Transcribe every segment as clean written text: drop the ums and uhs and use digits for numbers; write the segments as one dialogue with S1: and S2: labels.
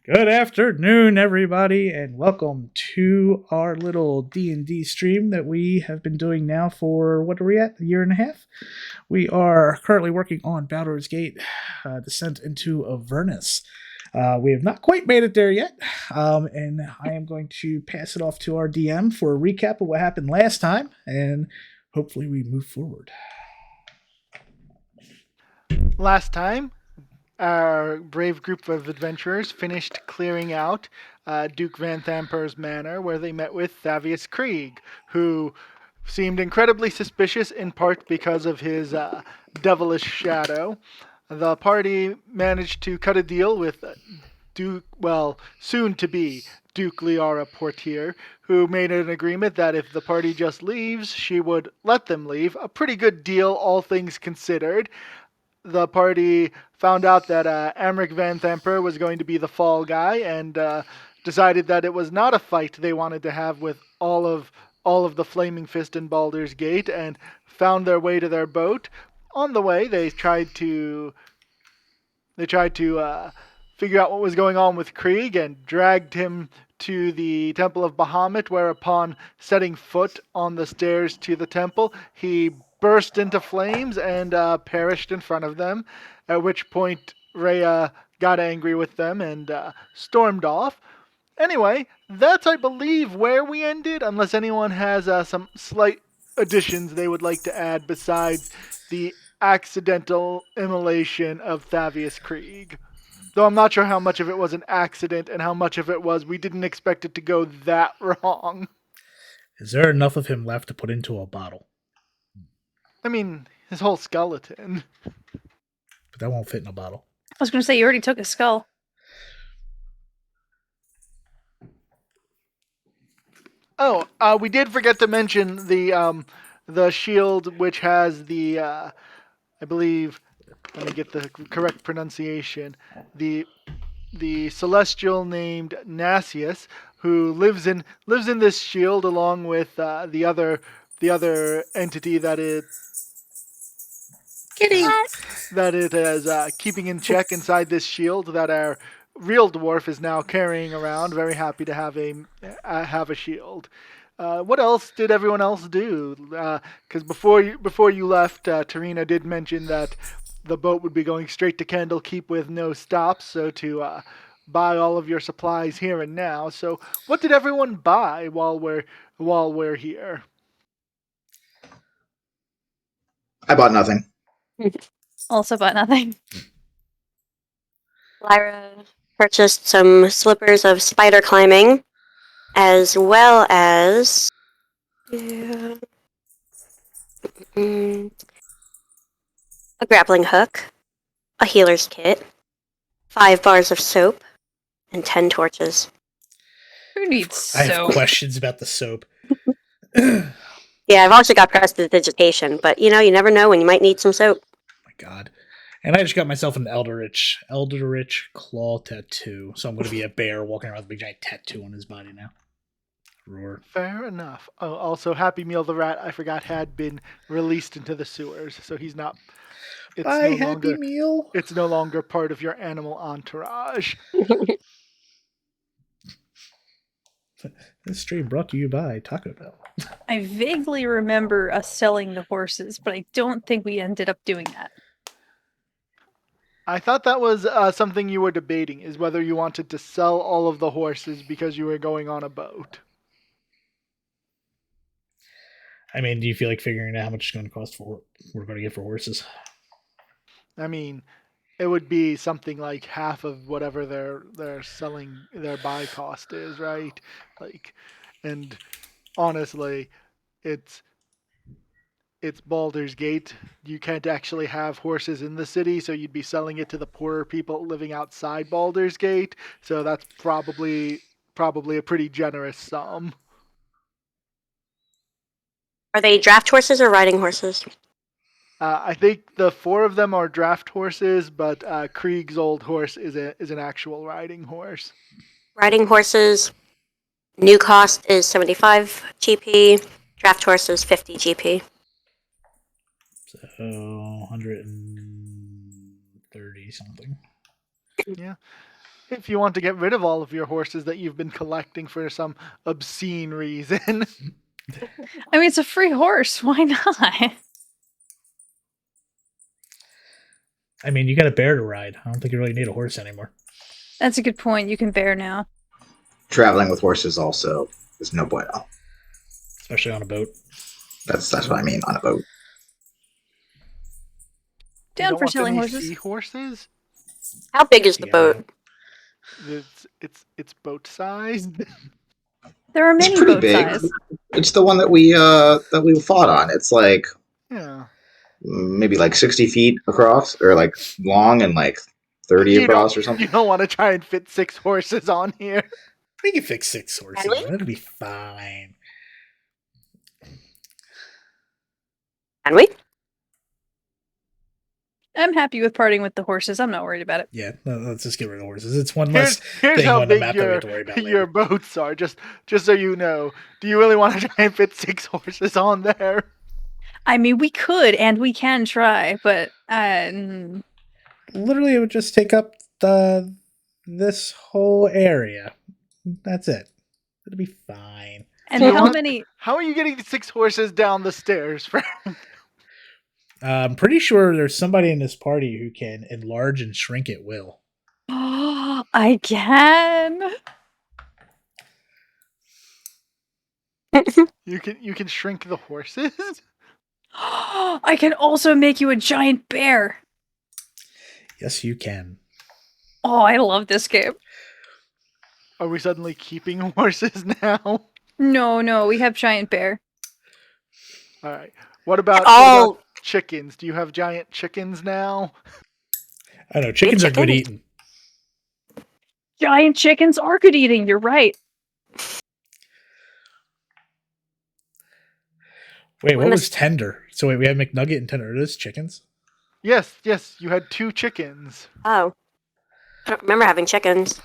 S1: Good afternoon, everybody, and welcome to our little D&D stream that we have been doing now for, what are we at, a year and a half? We are currently working on Baldur's Gate, Descent into Avernus. We have not quite made it there yet, and I am going to pass it off to our DM for a recap of what happened last time, and hopefully we move forward.
S2: Last time, our brave group of adventurers finished clearing out Duke Van Thamper's manor, where they met with Thavius Krieg, who seemed incredibly suspicious in part because of his devilish shadow. The party managed to cut a deal with soon to be Duke Liara Portier, who made an agreement that if the party just leaves, she would let them leave. A pretty good deal, all things considered. The party found out that Amric Van Thamper was going to be the fall guy, and decided that it was not a fight they wanted to have with all of the Flaming Fist in Baldur's Gate, and found their way to their boat. On the way, they tried to figure out what was going on with Krieg and dragged him to the Temple of Bahamut, where upon setting foot on the stairs to the temple, he burst into flames and perished in front of them, at which point Rhea got angry with them and stormed off. Anyway, that's, I believe, where we ended, unless anyone has some slight additions they would like to add besides the accidental immolation of Thavius Krieg. Though I'm not sure how much of it was an accident and how much of it was we didn't expect it to go that wrong.
S1: Is there enough of him left to put into a bottle?
S2: I mean, his whole skeleton.
S1: But that won't fit in a bottle.
S3: I was going to say, you already took his skull.
S2: Oh, we did forget to mention the shield, which has the I believe. Let me get the correct pronunciation. The celestial named Nasius, who lives in this shield along with the other entity that it
S3: Kitty.
S2: that it is keeping in check inside this shield that our real dwarf is now carrying around. Very happy to have a shield. What else did everyone else do? Because before you left, Tarina did mention that the boat would be going straight to Candlekeep with no stops, so to buy all of your supplies here and now. So, what did everyone buy while we're here?
S4: I bought nothing.
S3: Also bought nothing.
S5: Lyra purchased some slippers of spider climbing, as well as a grappling hook, a healer's kit, 5 bars of soap, and 10 torches.
S3: Who needs soap?
S1: I have questions about the soap.
S5: Yeah, I've also got prestidigitation, but you never know when you might need some soap.
S1: Oh my god. And I just got myself an Eldritch claw tattoo. So I'm going to be a bear walking around with a big giant tattoo on his body now. Roar.
S2: Fair enough. Oh, also, Happy Meal the rat, I forgot, had been released into the sewers, so he's not.
S1: Bye, Happy Meal.
S2: It's no longer part of your animal entourage.
S1: This stream brought to you by Taco Bell.
S3: I vaguely remember us selling the horses, but I don't think we ended up doing that.
S2: I thought that was something you were debating, is whether you wanted to sell all of the horses because you were going on a boat.
S1: I mean, do you feel like figuring out how much it's going to cost we're going to get for horses?
S2: I mean, it would be something like half of whatever their selling their buy cost is, right? And honestly, it's Baldur's Gate. You can't actually have horses in the city, so you'd be selling it to the poorer people living outside Baldur's Gate. So that's probably a pretty generous sum.
S5: Are they draft horses or riding horses?
S2: I think the 4 of them are draft horses, but Krieg's old horse is an actual riding horse.
S5: Riding horses, new cost is 75 GP. Draft horse is 50 GP.
S1: So 130 something.
S2: Yeah. If you want to get rid of all of your horses that you've been collecting for some obscene reason.
S3: I mean, it's a free horse. Why not?
S1: I mean, you got a bear to ride. I don't think you really need a horse anymore.
S3: That's a good point. You can bear now.
S4: Traveling with horses also is no bueno.
S1: Especially on a boat.
S4: That's what I mean on a boat.
S2: You
S3: Down
S2: don't
S3: for
S2: want
S3: selling
S2: any
S3: horses.
S2: seahorses?
S5: How big is the
S1: Yeah.
S5: boat?
S2: It's boat sized.
S3: There are
S4: It's
S3: many
S4: pretty
S3: boat
S4: big.
S3: size.
S4: It's the one that we fought on. It's like
S2: Yeah.
S4: maybe like 60 feet across, or like long, and like 30
S2: You
S4: across
S2: don't
S4: or something.
S2: you don't want to try and fit 6 horses on here.
S1: We can fix 6 horses.
S5: Can we?
S1: That'll be fine.
S5: Can we?
S3: I'm happy with parting with the horses. I'm not worried about it.
S1: Yeah, let's just get rid of horses. It's one less
S2: Here's
S1: thing
S2: how
S1: on the
S2: big
S1: map that we have to worry about
S2: your
S1: later.
S2: boats are. Just so you know, do you really want to try and fit 6 horses on there?
S3: I mean, we could and we can try, but
S1: Literally, it would just take up this whole area. That's it. It'll be fine.
S3: and
S2: Do you
S3: how
S2: want-
S3: many?
S2: How are you getting 6 horses down the stairs, Frank?
S1: I'm pretty sure there's somebody in this party who can enlarge and shrink at will.
S3: I can.
S2: You can shrink the horses?
S3: I can also make you a giant bear.
S1: Yes, you can.
S3: Oh, I love this game.
S2: Are we suddenly keeping horses now?
S3: No, we have giant bear.
S2: All right. What about
S5: Oh,
S2: chickens? Do you have giant chickens now?
S1: I know chickens are good
S5: chickens.
S1: eating.
S3: Giant chickens are good eating. You're right.
S1: Wait,
S5: We
S1: what
S5: must-
S1: was tender? So wait, we have McNugget and tender. Are those chickens?
S2: Yes, you had 2 chickens.
S5: oh. I don't remember having chickens.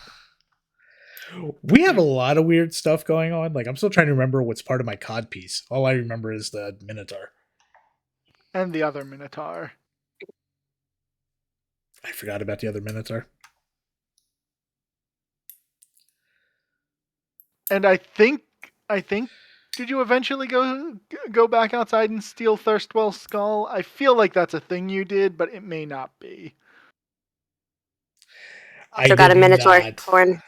S1: We have a lot of weird stuff going on. Like I'm still trying to remember what's part of my cod piece. All I remember is the Minotaur.
S2: And the other Minotaur.
S1: I forgot about the other Minotaur.
S2: And I think did you eventually go back outside and steal Thirstwell's skull? I feel like that's a thing you did, but it may not be.
S5: Also got a
S1: did
S5: Minotaur
S1: not.
S5: horn.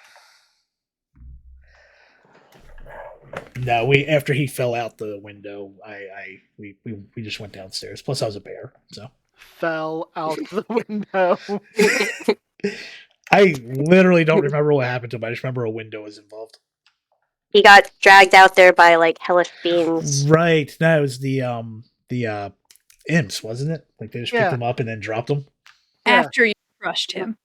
S1: No, we after he fell out the window, we just went downstairs. Plus, I was a bear, so
S2: Fell out the window.
S1: I literally don't remember what happened to him. I just remember a window was involved.
S5: He got dragged out there by like hellish beings.
S1: Right. No, it was the imps, wasn't it? Like they just
S2: Yeah.
S1: picked him up and then dropped him.
S2: Yeah.
S3: After you crushed him.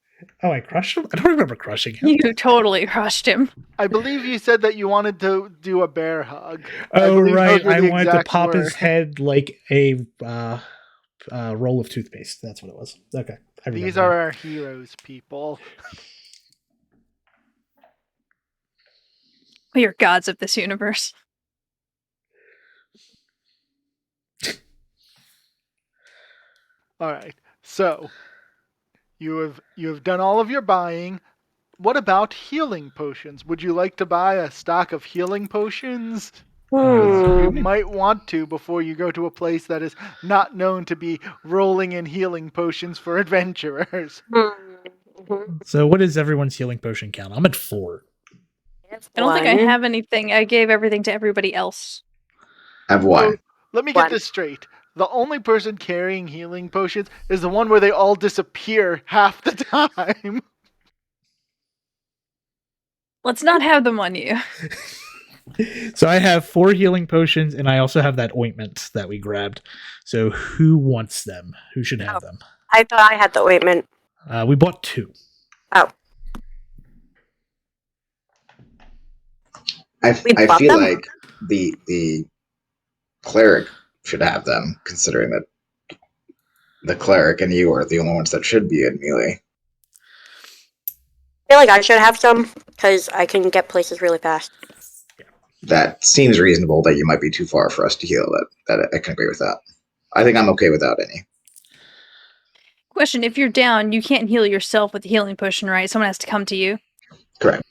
S1: Oh, I crushed him? I don't remember crushing him.
S3: You totally crushed him.
S2: I believe you said that you wanted to do a bear hug.
S1: Oh,
S2: believe
S1: right.
S2: those were
S1: I
S2: the
S1: wanted to
S2: exact
S1: pop his
S2: words.
S1: head like a roll of toothpaste. That's what it was. Okay. I
S2: These
S1: remember.
S2: are our heroes, people.
S3: We are gods of this universe.
S2: All right. So, you have done all of your buying. What about healing potions? Would you like to buy a stock of healing potions? You
S5: Hmm.
S2: might want to before you go to a place that is not known to be rolling in healing potions for adventurers.
S5: Mhm.
S1: So, what is everyone's healing potion count? I'm at 4.
S3: I don't think I
S5: One.
S3: have anything. I gave everything to everybody else.
S4: I have one.
S2: Let me get
S5: One.
S2: this straight. The only person carrying healing potions is the one where they all disappear half the time.
S3: Let's not have them on you.
S1: So, I have 4 healing potions, and I also have that ointment that we grabbed. So, who wants them? Who should have them?
S5: I thought I had the ointment.
S1: We bought 2.
S5: Oh,
S4: I
S5: We bought
S4: feel
S5: them?
S4: like the cleric should have them, considering that the cleric and you are the only ones that should be in melee.
S5: I feel like I should have some because I can get places really fast.
S4: That seems reasonable. That you might be too far for us to heal. That I can agree with that. I think I'm okay without any.
S3: Question: if you're down, you can't heal yourself with the healing potion, right? Someone has to come to you.
S4: Correct.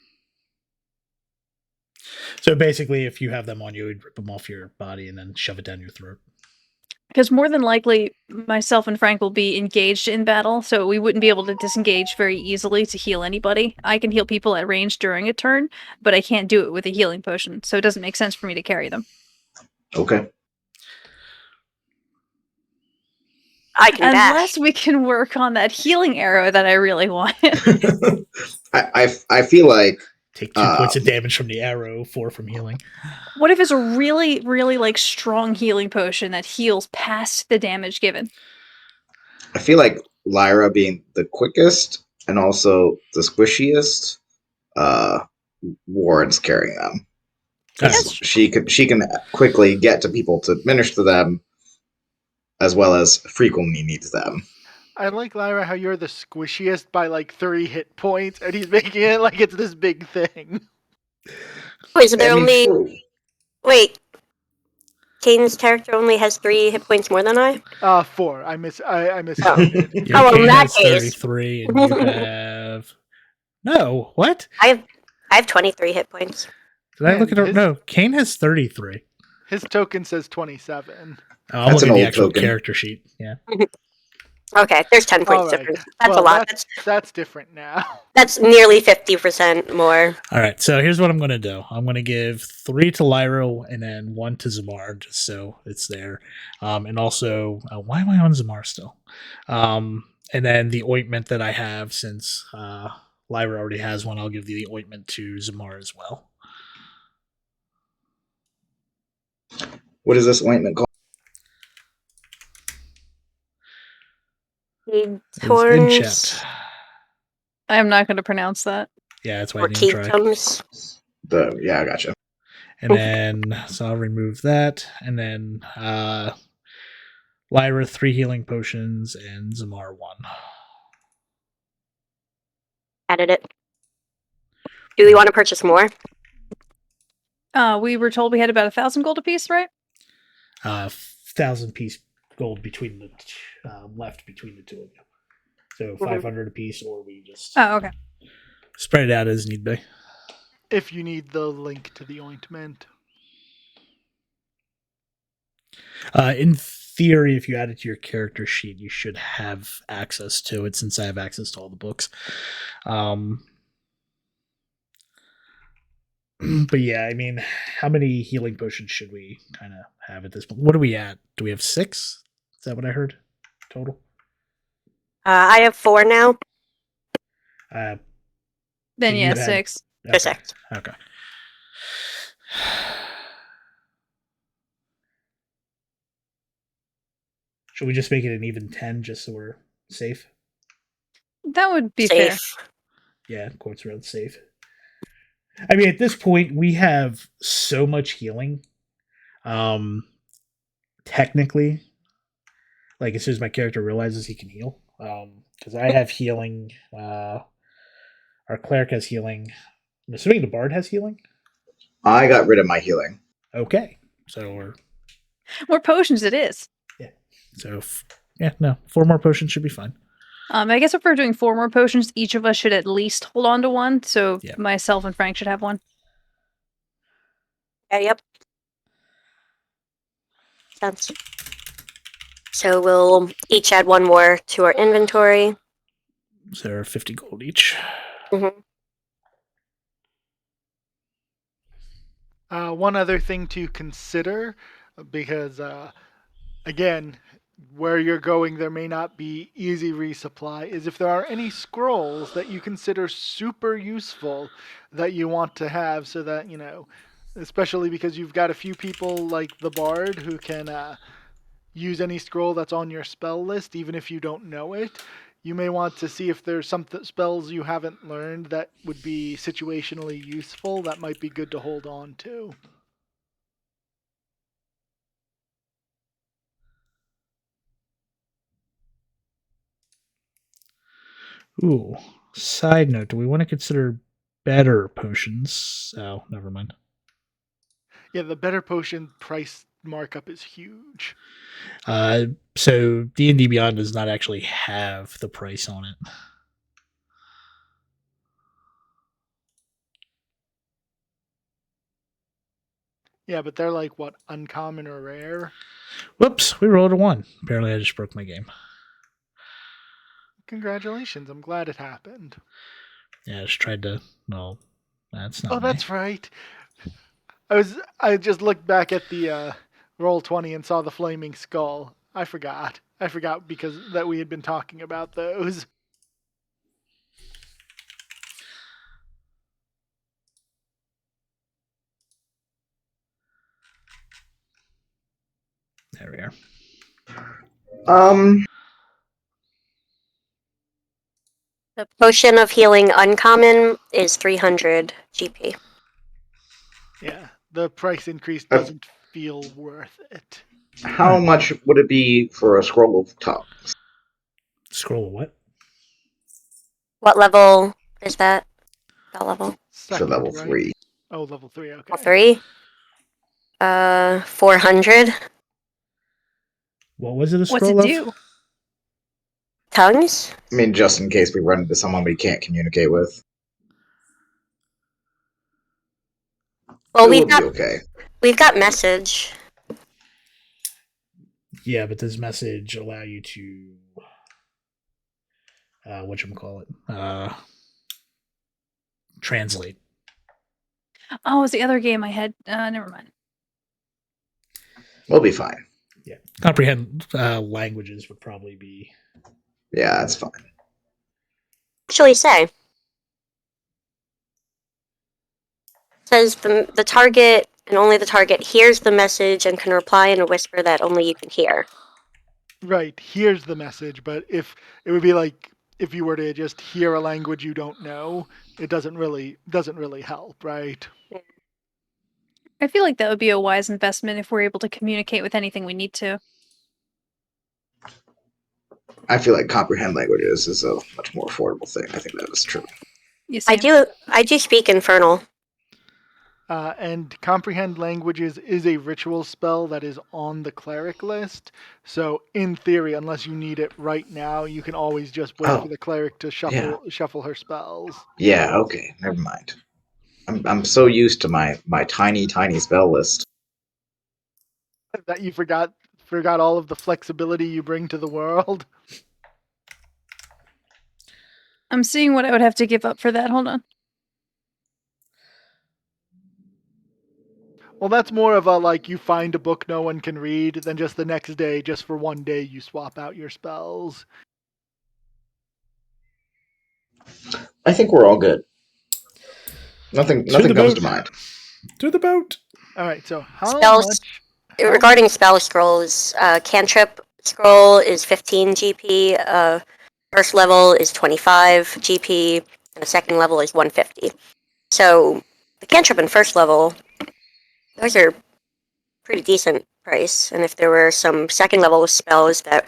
S1: So basically, if you have them on you, you'd rip them off your body and then shove it down your throat.
S3: Because more than likely, myself and Frank will be engaged in battle, so we wouldn't be able to disengage very easily to heal anybody. I can heal people at range during a turn, but I can't do it with a healing potion, so it doesn't make sense for me to carry them.
S4: Okay.
S5: I can
S3: Unless
S5: dash.
S3: we can work on that healing arrow that I really want.
S4: I feel like
S1: Take 2 points of damage from the arrow, 4 from healing.
S3: What if it's a really, really like strong healing potion that heals past the damage given?
S4: I feel like Lyra being the quickest and also the squishiest, uh, Warren's carrying them.
S3: Yes.
S4: She can quickly get to people to administer them, as well as frequently needs them.
S2: I like, Lyra, how you're the squishiest by like 3 hit points, and he's making it like it's this big thing.
S5: Wait, so they're
S4: I mean,
S5: only...
S4: true.
S5: Wait. Kane's character only has 3 hit points more than I?
S2: 4. I miscounted.
S1: Your
S5: Oh, well, in
S1: Kane
S5: that
S1: has
S5: case.
S1: 33, and you have... No, what?
S5: I have 23 hit points.
S1: Did I
S2: Man,
S1: look at it? No, Kane has 33.
S2: His token says 27.
S1: Oh, I'm
S4: That's
S1: looking
S4: an
S1: at the
S4: old
S1: actual
S4: token.
S1: character sheet. Yeah.
S5: Okay, there's 10 points
S2: All right.
S5: difference. That's
S2: Well,
S5: a lot.
S2: That's different now.
S5: That's nearly 50% more.
S1: All right, so here's what I'm going to do. I'm going to give 3 to Lyra and then 1 to Zamar, just so it's there. And also, why am I on Zamar still? And then the ointment that I have, since Lyra already has one, I'll give the ointment to Zamar as well.
S4: What is this ointment called?
S1: It's in
S5: Horns
S1: chat.
S3: I am not going to pronounce that.
S1: Yeah, that's why I
S5: or
S1: didn't try.
S5: ketones.
S4: Yeah, I gotcha.
S1: And then, so I'll remove that. And then Lyra, 3 healing potions, and Zamar, 1.
S5: Added it. Do we want to purchase more?
S3: We were told we had about 1,000 gold apiece, right?
S1: 1,000 piece gold between the left between the two of you. So 500 apiece, or we just
S3: Oh, okay.
S1: spread it out as need be.
S2: If you need the link to the ointment.
S1: In theory, if you add it to your character sheet, you should have access to it, since I have access to all the books. But yeah, I mean, how many healing potions should we kind of have at this point? What are we at? Do we have 6? Is that what I heard? Total?
S5: I have 4 now.
S3: Then
S1: So
S3: yeah,
S1: you had-
S3: 6.
S1: Okay.
S5: 6.
S1: Okay. Should we just make it an even 10 just so we're safe?
S3: That would be fair.
S5: Safe.
S1: Yeah, quotes around safe. I mean, at this point, we have so much healing. Technically, like as soon as my character realizes he can heal, because I have healing. Our cleric has healing. I'm assuming the bard has healing.
S4: I got rid of my healing.
S1: Okay, so we're
S3: More potions it is.
S1: so 4 more potions should be fine.
S3: I guess if we're doing 4 more potions, each of us should at least hold on to 1. So
S1: Yeah.
S3: myself and Frank should have 1.
S5: Yeah, yep. Sounds. So we'll each add 1 more to our inventory.
S1: So they're 50 gold each.
S5: Mm-hmm.
S2: One other thing to consider, because again, where you're going, there may not be easy resupply, is if there are any scrolls that you consider super useful that you want to have, so that, especially because you've got a few people like the Bard who can use any scroll that's on your spell list, even if you don't know it. You may want to see if there's some spells you haven't learned that would be situationally useful that might be good to hold on to.
S1: Ooh. Side note: do we want to consider better potions? Oh, never mind.
S2: Yeah, the better potion price markup is huge.
S1: So D&D Beyond does not actually have the price on it.
S2: Yeah, but they're like what, uncommon or rare?
S1: Whoops, we rolled a 1. Apparently, I just broke my game.
S2: Congratulations, I'm glad it happened.
S1: Yeah, I just tried to. No, that's not.
S2: Oh,
S1: me.
S2: that's right. I just looked back at the roll 20 and saw the flaming skull. I forgot. I forgot because that we had been talking about those.
S1: There we are.
S5: The potion of healing uncommon is 300 GP.
S2: Yeah, the price increase doesn't feel worth it.
S4: How
S1: Right.
S4: much would it be for a scroll of tongues?
S1: Scroll of what?
S5: What level is that? That level?
S4: For
S2: Second,
S4: level
S2: right?
S4: 3.
S2: Oh, level 3, okay.
S5: Level 3? 400
S1: What was it? A
S3: What's
S1: scroll
S3: it
S1: of?
S3: do?
S5: tongues?
S4: I mean, just in case we run into someone we can't communicate with.
S5: Well,
S4: It would be okay.
S5: we've got message.
S1: Yeah, but does message allow you to whatchamacallit? Translate.
S3: Oh, it was the other game I had. Never mind.
S4: We'll be fine.
S1: Yeah. Comprehend languages would probably be.
S4: Yeah, that's fine.
S5: Actually say. Says the target and only the target hears the message and can reply in a whisper that only you can hear.
S2: Right, here's the message, but if it would be like if you were to just hear a language you don't know, it doesn't really help, right?
S3: I feel like that would be a wise investment if we're able to communicate with anything we need to.
S4: I feel like comprehend languages is a much more affordable thing. I think that is true.
S3: You
S5: I
S3: see?
S5: do speak Infernal.
S2: And comprehend languages is a ritual spell that is on the cleric list. So in theory, unless you need it right now, you can always just wait for the cleric to shuffle her spells.
S4: Yeah, okay. Never mind. I'm so used to my tiny spell list.
S2: That you forgot all of the flexibility you bring to the world.
S3: I'm seeing what I would have to give up for that. Hold on.
S2: Well, that's more of a like you find a book no one can read than just the next day, just for one day you swap out your spells.
S4: I think we're all good. Nothing comes to mind.
S1: To the boat.
S2: All right, so how
S5: Spells
S2: much?
S5: regarding spell scrolls, cantrip scroll is 15 GP. First level is 25 GP, and the second level is 150. So the cantrip in first level, those are pretty decent price. And if there were some second level spells that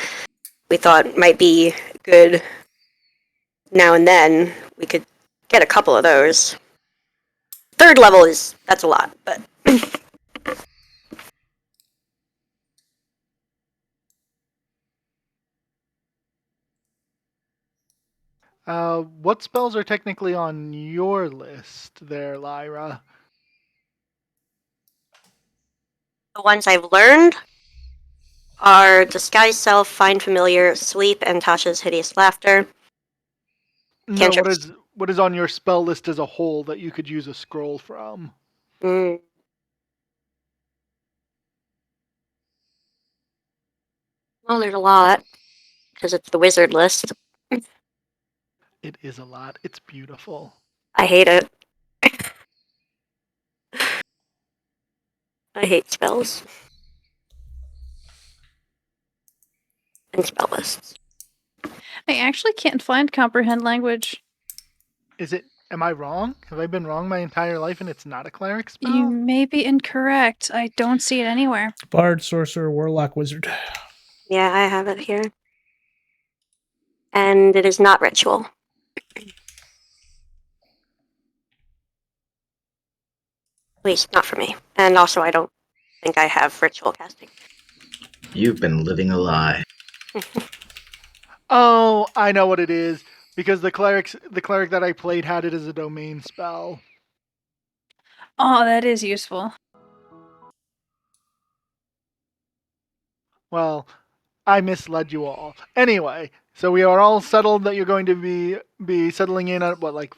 S5: we thought might be good now and then, we could get a couple of those. Third level that's a lot, but
S2: What spells are technically on your list there, Lyra?
S5: the ones I've learned are Disguise Self, Find Familiar, Sleep, and Tasha's Hideous Laughter.
S2: No,
S5: Cantrips.
S2: what is on your spell list as a whole that you could use a scroll from?
S5: Well, there's a lot, because it's the wizard list.
S2: It is a lot. It's beautiful.
S5: I hate it. I hate spells. And spell lists.
S3: I actually can't find comprehend language.
S2: Is it? Am I wrong? Have I been wrong my entire life and it's not a cleric spell?
S3: You may be incorrect. I don't see it anywhere.
S1: Bard, sorcerer, warlock, wizard.
S5: Yeah, I have it here. And it is not ritual. At least, not for me. And also, I don't think I have ritual casting.
S4: You've been living a lie.
S2: Oh, I know what it is. Because the cleric that I played had it as a domain spell.
S3: Oh, that is useful.
S2: Well, I misled you all. Anyway, so we are all settled that you're going to be settling in at what, like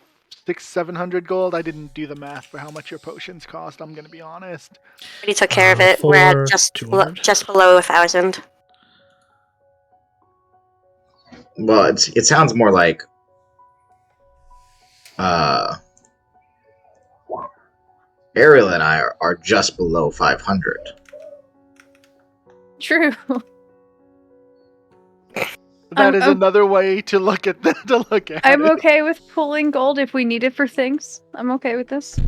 S2: 700 gold? I didn't do the math for how much your potions cost. I'm gonna be honest.
S5: Already took care of it. We're at just
S1: 200.
S5: just below 1,000.
S4: Well, it sounds more like Ariel and I are just below 500.
S3: True.
S2: That is another way to look at
S3: I'm
S2: it.
S3: okay with pulling gold if we need it for things. I'm okay with this.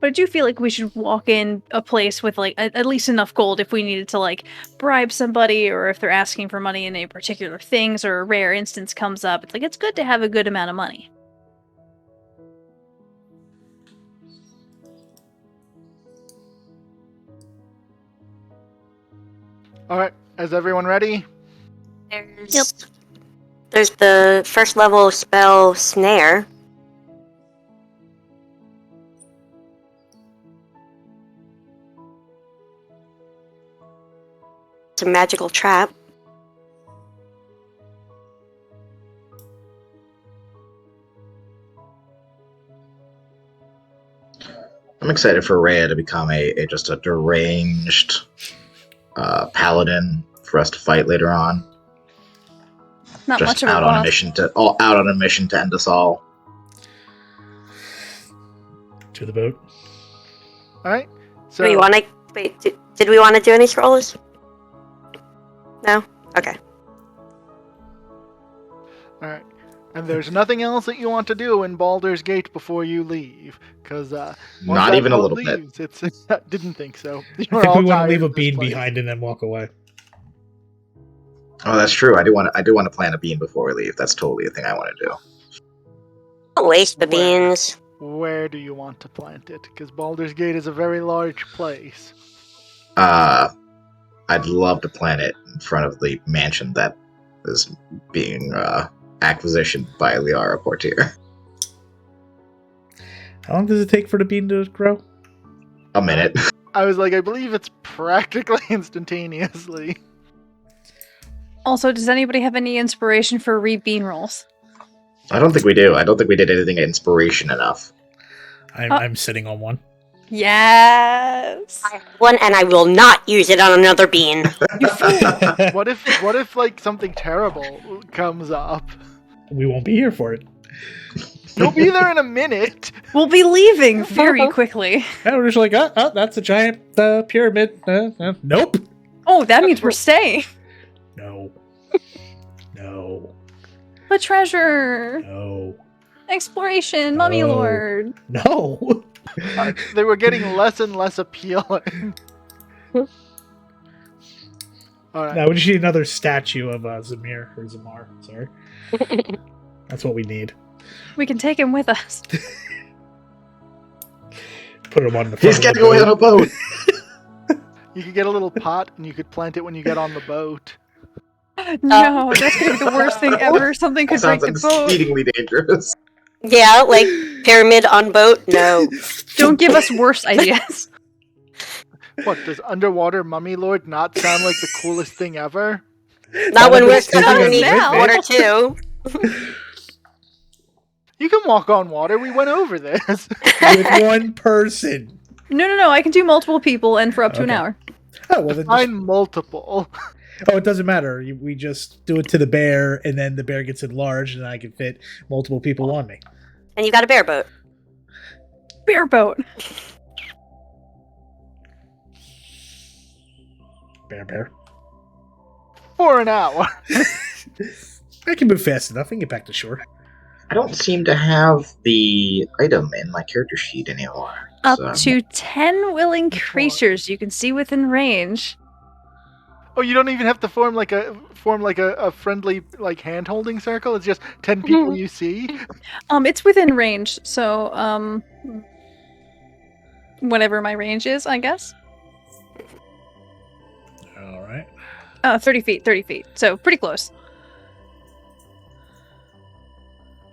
S3: But I do feel like we should walk in a place with like at least enough gold if we needed to like bribe somebody, or if they're asking for money in a particular things, or a rare instance comes up. It's like it's good to have a good amount of money.
S2: All right, is everyone ready?
S5: There's the first level spell Snare. It's a magical trap.
S4: I'm excited for Rhea to become just a deranged paladin for us to fight later on.
S3: Not
S4: Just
S3: much of a
S4: out on a
S3: buff.
S4: mission to end us all.
S1: To the boat.
S2: All right. So
S5: Do we want to wait? Did we want to do any scrolls? No. Okay.
S2: all right, and there's nothing else that you want to do in Baldur's Gate before you leave, because
S4: Not even a little bit.
S2: It's didn't think so.
S1: I think we want to leave a bean behind and then walk away.
S4: Oh, that's true. I do want to plant a bean before we leave. That's totally a thing I want to do.
S5: Don't waste the
S2: Where?
S5: beans.
S2: Where do you want to plant it? Because Baldur's Gate is a very large place.
S4: I'd love to plant it in front of the mansion that is being acquisitioned by Liara Portier.
S1: How long does it take for the bean to grow?
S4: A minute.
S2: I was like, I believe it's practically instantaneously.
S3: Also, does anybody have any inspiration for bean rolls?
S4: I don't think we do. I don't think we did anything inspiration enough.
S1: I'm sitting on one.
S3: Yes.
S5: I have one, and I will not use it on another bean.
S2: What if like something terrible comes up?
S1: We won't be here for it.
S2: You'll be there in a minute.
S3: We'll be leaving very quickly.
S1: And we're just like, that's a giant pyramid. Nope.
S3: Oh, that means we're staying.
S1: No. No.
S3: The treasure.
S1: No.
S3: Exploration, Mummy
S1: No.
S3: Lord.
S1: No.
S2: They were getting less and less appealing. All right.
S1: Now we just need another statue of Zamir or Zamar. Sorry. That's what we need.
S3: We can take him with us.
S1: Put him on the front
S4: He's
S1: of the
S4: getting away on a boat.
S2: You could get a little pot and you could plant it when you get on the boat.
S3: No, that's gonna be the worst thing ever. Something could break
S4: Sounds
S3: the boat.
S4: exceedingly dangerous.
S5: Yeah, like pyramid on boat? No.
S3: Don't give us worse ideas.
S2: What, does underwater Mummy Lord not sound like the coolest thing ever?
S5: Not when we're
S1: It's
S5: stuck
S3: not
S5: underneath
S3: now.
S5: water, too.
S2: You can walk on water. We went over this.
S1: With one person.
S3: No. I can do multiple people and for up to an
S1: Okay.
S3: hour.
S1: Oh, well then.
S2: Find multiple.
S1: Oh, it doesn't matter. We just do it to the bear, and then the bear gets enlarged, and I can fit multiple people on me.
S5: And you got a bear boat.
S3: Bear boat.
S1: Bear.
S2: For an hour.
S1: I can move fast enough. I can get back to shore.
S4: I don't seem to have the item in my character sheet anymore.
S3: Up
S4: so-
S3: to 10 willing
S2: Which one?
S3: creatures you can see within range.
S2: Oh, you don't even have to form like a friendly like hand holding circle. It's just 10 people you see.
S3: It's within range, so whatever my range is, I guess.
S1: All right.
S3: 30 feet, 30 feet. So pretty close.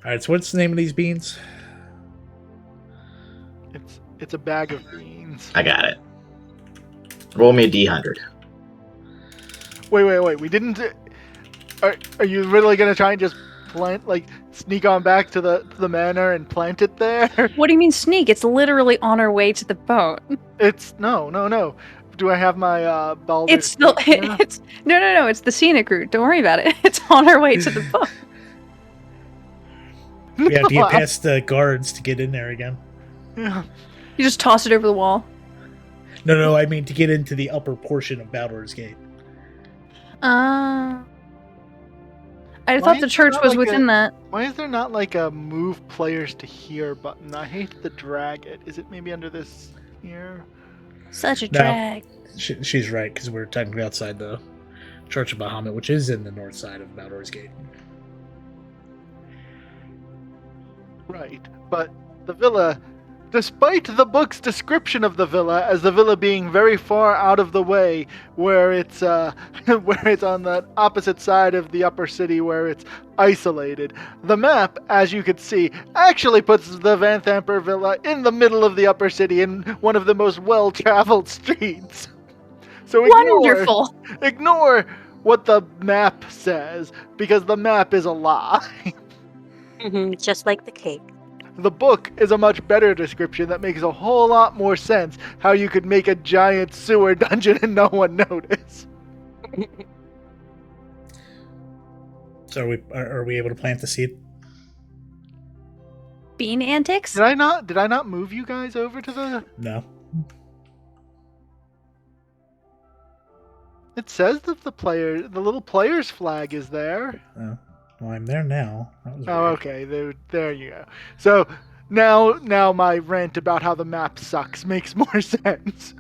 S1: All right. So what's the name of these beans?
S2: It's a bag of beans.
S4: I got it. Roll me a D100.
S2: Wait. We didn't. Are you really gonna try and just sneak on back to the manor and plant it there?
S3: What do you mean sneak? It's literally on our way to the boat.
S2: It's no. Do I have my Baldur?
S3: It's the it's no. It's the scenic route. Don't worry about it. It's on our way to the boat.
S1: We have to get past the guards to get in there again.
S2: Yeah.
S3: You just toss it over the wall.
S1: No. I mean to get into the upper portion of Baldur's Gate.
S3: I
S2: Why
S3: thought
S2: is
S3: the church
S2: there
S3: was
S2: not
S3: within that.
S2: Why is there not like a move players to here button? I hate the drag it. Is it maybe under this here?
S3: Such a
S1: No.
S3: drag.
S1: She's right, because we're technically outside the Church of Bahamut, which is in the north side of Baldur's Gate.
S2: Right, but the villa, despite the book's description of the villa as the villa being very far out of the way, where it's where it's on the opposite side of the upper city, where it's isolated, the map, as you could see, actually puts the Van Thamper villa in the middle of the upper city in one of the most well-traveled streets. So
S3: Wonderful.
S2: ignore what the map says, because the map is a lie.
S5: Just like the cake.
S2: The book is a much better description that makes a whole lot more sense how you could make a giant sewer dungeon and no one notice.
S1: So are we able to plant the seed?
S3: Bean antics?
S2: Did I not move you guys over to the...
S1: No.
S2: It says that the little player's flag is there.
S1: Oh. Well, I'm there now. That was
S2: Oh,
S1: weird.
S2: okay. There you go. So now my rant about how the map sucks makes more sense.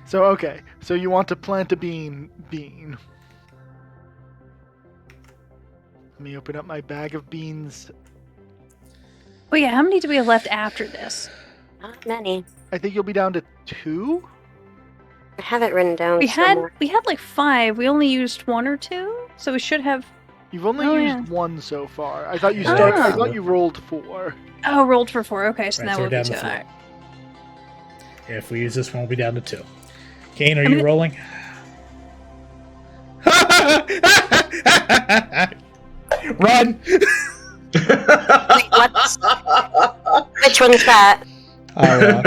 S2: So okay. So you want to plant a bean. Let me open up my bag of beans.
S3: Oh yeah, how many do we have left after this?
S5: Not many.
S2: I think you'll be down to 2.
S5: I have it written down
S3: We
S5: somewhere.
S3: had like 5. We only used 1 or 2, so we should have.
S2: You've only
S3: Oh,
S2: used
S3: yeah.
S2: 1 so far. I thought you
S3: Oh.
S2: I thought you rolled 4.
S3: Oh, rolled for 4. Okay, so
S1: Right,
S3: now
S1: so
S3: we'll
S1: we're
S3: be
S1: down
S3: 2.
S1: to 4.
S3: Alright.
S1: Yeah, if we use this one, we'll be down to 2. Kane, are
S3: I
S1: you
S3: mean-
S1: rolling? Run!
S5: Wait, what? Which one's that?
S1: I'll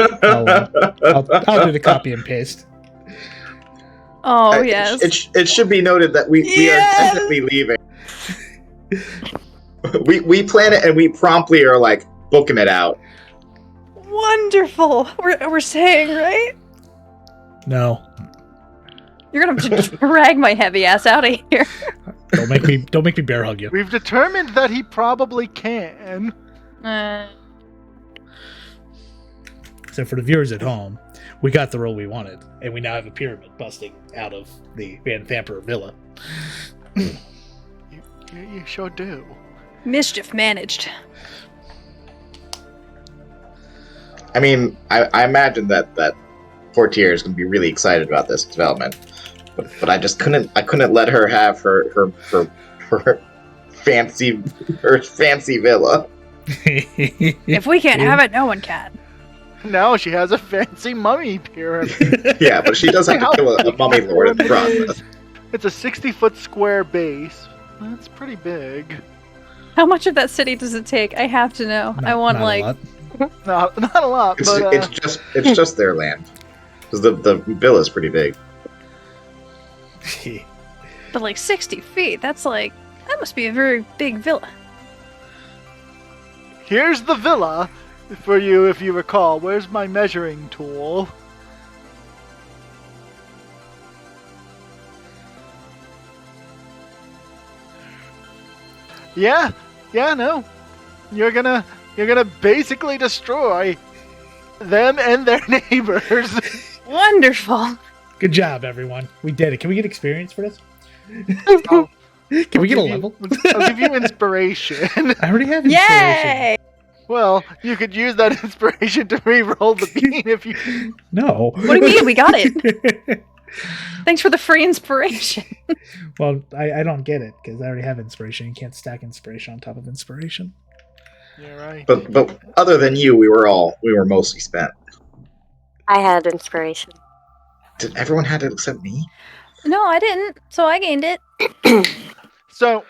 S1: do the copy and paste.
S3: Oh yes.
S4: It should be noted that we
S3: Yes!
S4: are definitely leaving. we plan it and we promptly are like booking it out.
S3: Wonderful. We're saying, right?
S1: No,
S3: You're gonna have to drag my heavy ass out of here.
S1: don't make me bear hug you.
S2: We've determined that he probably can.
S1: So for the viewers at home, we got the role we wanted, and we now have a pyramid busting out of the Van Thamper villa.
S2: You sure do.
S3: Mischief managed.
S4: I mean, I imagine that Portier is going to be really excited about this development, but I just couldn't let her have her fancy villa.
S3: If we can't have it, no one can.
S2: Now she has a fancy mummy pyramid.
S4: Yeah, but she does have to kill a mummy lord in the process.
S2: It's a 60-foot square base. That's pretty big.
S3: How much of that city does it take? I have to know. I want
S1: Not a
S3: like.
S1: lot.
S2: Not a lot, but
S4: It's just their land because the villa's pretty big.
S3: But like 60 feet. That's like. That must be a very big villa.
S2: here's the villa for you if you recall. Where's my measuring tool? Yeah, no. You're gonna basically destroy them and their neighbors.
S3: Wonderful.
S1: Good job, everyone. We did it. Can we get experience for this?
S2: I'll
S1: Can we get a
S2: give you-
S1: level?
S2: I'll give you inspiration.
S1: I already have inspiration.
S3: Yay!
S2: Well, you could use that inspiration to re-roll the bean if you.
S1: No.
S3: What do you mean? We got it. Thanks for the free inspiration.
S1: Well, I don't get it because I already have inspiration. You can't stack inspiration on top of inspiration.
S2: You're right.
S4: But other than you, we were mostly spent.
S5: I had inspiration.
S4: Did everyone had it except me?
S3: No, I didn't. So I gained it.
S2: So,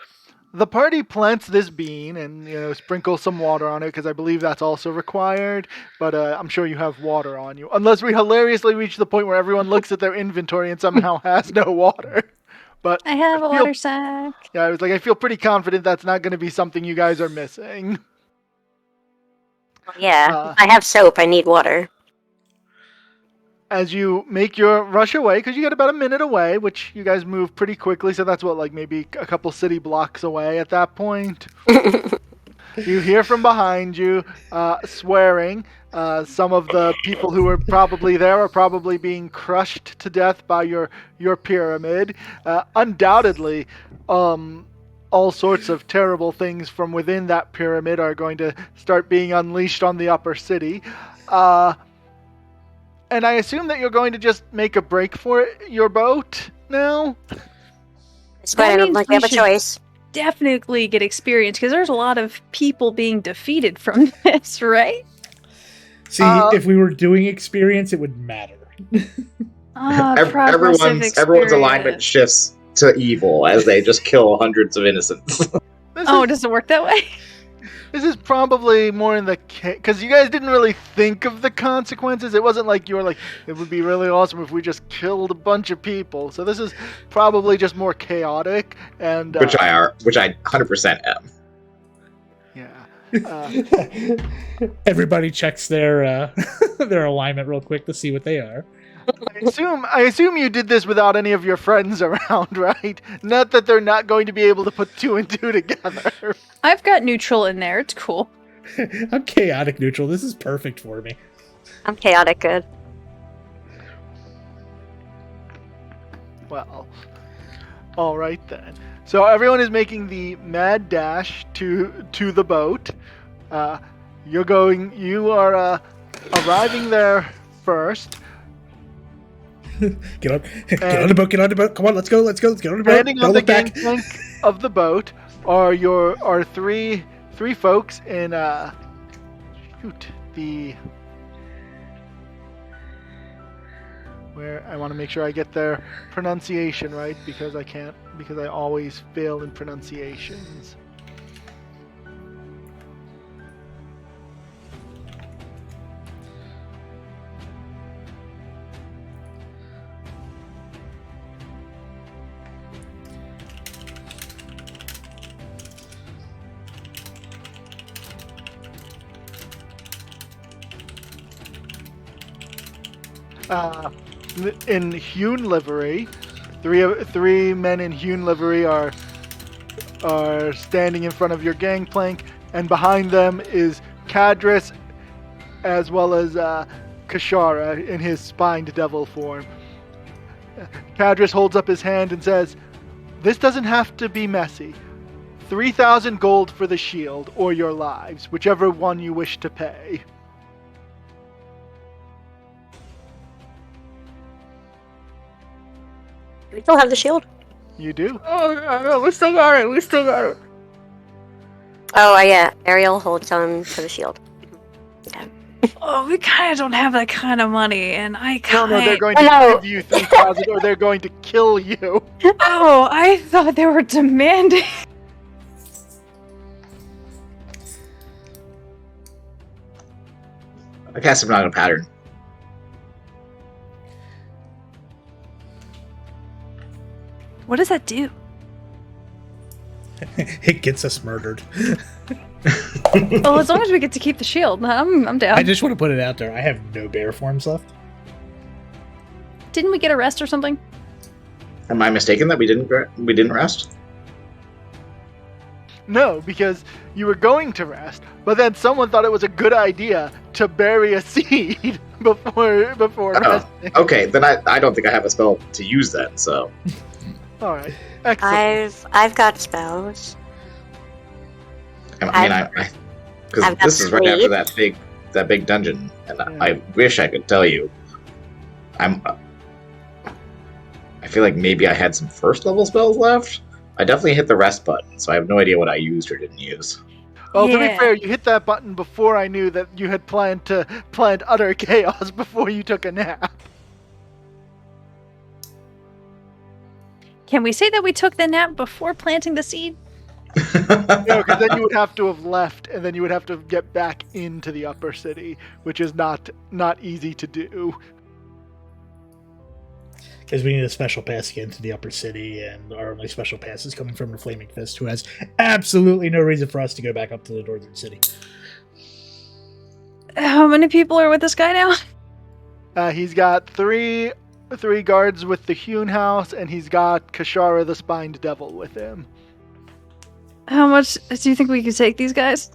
S2: the party plants this bean and sprinkle some water on it because I believe that's also required. But I'm sure you have water on you, unless we hilariously reach the point where everyone looks at their inventory and somehow has no water. But
S3: I have a
S2: feel-
S3: water sack.
S2: Yeah, I was like, I feel pretty confident that's not going to be something you guys are missing.
S5: Yeah, I have soap. I need water.
S2: As you make your rush away, because you get about a minute away, which you guys move pretty quickly, so that's what, like maybe a couple city blocks away at that point. You hear from behind you swearing. Some of the people who were probably there are probably being crushed to death by your pyramid. Undoubtedly, all sorts of terrible things from within that pyramid are going to start being unleashed on the upper city. And I assume that you're going to just make a break for your boat now?
S5: That's why I don't like we have a choice.
S3: Definitely get experience because there's a lot of people being defeated from this, right?
S1: See, if we were doing experience, it would matter.
S4: Everyone's alignment shifts to evil as they just kill hundreds of innocents.
S3: Does it work that way?
S2: This is probably more in the because you guys didn't really think of the consequences. It wasn't like you were like, it would be really awesome if we just killed a bunch of people. So this is probably just more chaotic and
S4: which I 100% am.
S2: Yeah.
S1: Everybody checks their their alignment real quick to see what they are.
S2: I assume you did this without any of your friends around, right? Not that they're not going to be able to put 2 and 2 together.
S3: I've got neutral in there. It's cool.
S1: I'm chaotic neutral. This is perfect for me.
S5: I'm chaotic good.
S2: Well, all right then. So everyone is making the mad dash to the boat. You are arriving there first.
S1: Get on the boat, get on the boat. Come on, let's go, get on the boat.
S2: Standing on the gangplank of the boat are three folks in where I want to make sure I get their pronunciation right because I always fail in pronunciations. In hewn livery, three men in hewn livery are standing in front of your gangplank, and behind them is Cadris, as well as Kashara in his spined devil form. Cadris holds up his hand and says, "This doesn't have to be messy. 3,000 gold for the shield, or your lives, whichever one you wish to pay."
S5: Do we still have the shield?
S2: You do?
S3: Oh, no, we still got it.
S5: Oh, yeah. Ariel holds on to the shield. Okay.
S3: Oh, we kind of don't have that kind of money, and I kind
S2: No, they're going to give you 3,000 or they're going to kill you.
S3: Oh, I thought they were demanding.
S4: I cast him out of pattern.
S3: What does that do?
S1: It gets us murdered.
S3: Well, as long as we get to keep the shield, I'm down.
S1: I just want to put it out there. I have no bear forms left.
S3: Didn't we get a rest or something?
S4: Am I mistaken that we didn't rest?
S2: No, because you were going to rest, but then someone thought it was a good idea to bury a seed before resting.
S4: Okay, then I don't think I have a spell to use then, so.
S2: All right, excellent.
S5: I've got spells.
S4: I Because
S5: I've got
S4: this is right after
S5: sleep.
S4: that big dungeon, and
S2: Yeah.
S4: I wish I could tell you. I feel like maybe I had some first level spells left. I definitely hit the rest button, so I have no idea what I used or didn't use.
S2: Well, to be
S3: Yeah.
S2: fair, you hit that button before I knew that you had planned utter chaos before you took a nap.
S3: Can we say that we took the nap before planting the seed?
S2: No, because then you would have to have left, and then you would have to get back into the upper city, which is not easy to do.
S1: Because we need a special pass to get into the upper city, and our only special pass is coming from the Flaming Fist, who has absolutely no reason for us to go back up to the northern city.
S3: How many people are with this guy now?
S2: He's got three guards with the Hewn House, and he's got Kashara the Spined Devil with him.
S3: How much do you think we could take these guys?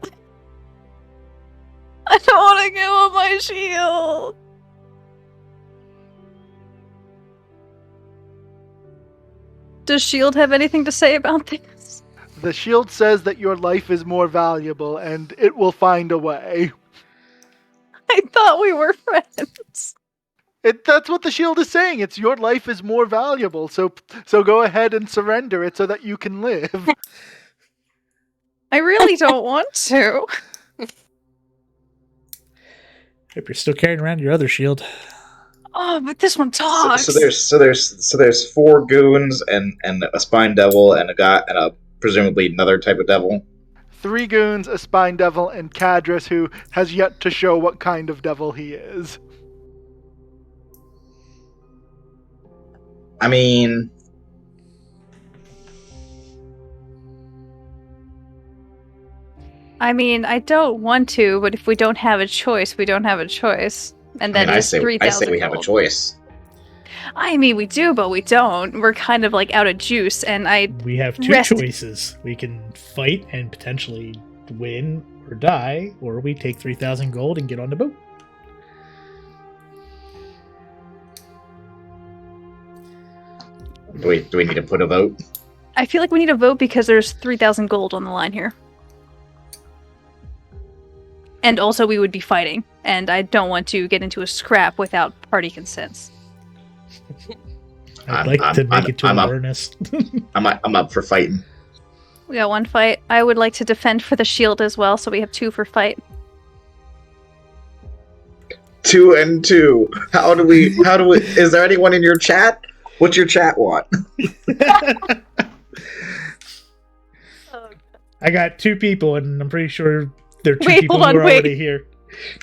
S3: I don't want to give up my shield. Does shield have anything to say about this?
S2: The shield says that your life is more valuable, and it will find a way.
S3: I thought we were friends.
S2: That's what the shield is saying. It's your life is more valuable, so go ahead and surrender it so that you can live.
S3: I really don't want to.
S1: Hope you're still carrying around your other shield.
S3: Oh, but this one talks.
S4: So there's 4 goons and a spine devil and a guy and a presumably another type of devil.
S2: 3 goons, a Spine Devil, and Cadris, who has yet to show what kind of devil he is.
S4: I mean,
S3: I don't want to, but if we don't have a choice, we don't have a choice. And that
S4: I
S3: is
S4: say
S3: 3,000
S4: we have a
S3: gold.
S4: choice.
S3: I mean, we do, but we don't. We're kind of like out of juice, and
S1: We have 2 choices. We can fight and potentially win or die, or we take 3,000 gold and get on the boat.
S4: Do we need to put a vote?
S3: I feel like we need a vote because there's 3,000 gold on the line here. And also we would be fighting, and I don't want to get into a scrap without party consents.
S1: I'd like to make it to Avernus.
S4: I'm up for fighting.
S3: We got 1 fight. I would like to defend for the shield as well, so we have 2 for fight.
S4: 2 and 2. How do we? Is there anyone in your chat? What's your chat want?
S1: I got 2 people, and I'm pretty sure they're 2
S3: Wait,
S1: people
S3: hold
S1: who
S3: on,
S1: are
S3: wait.
S1: already here.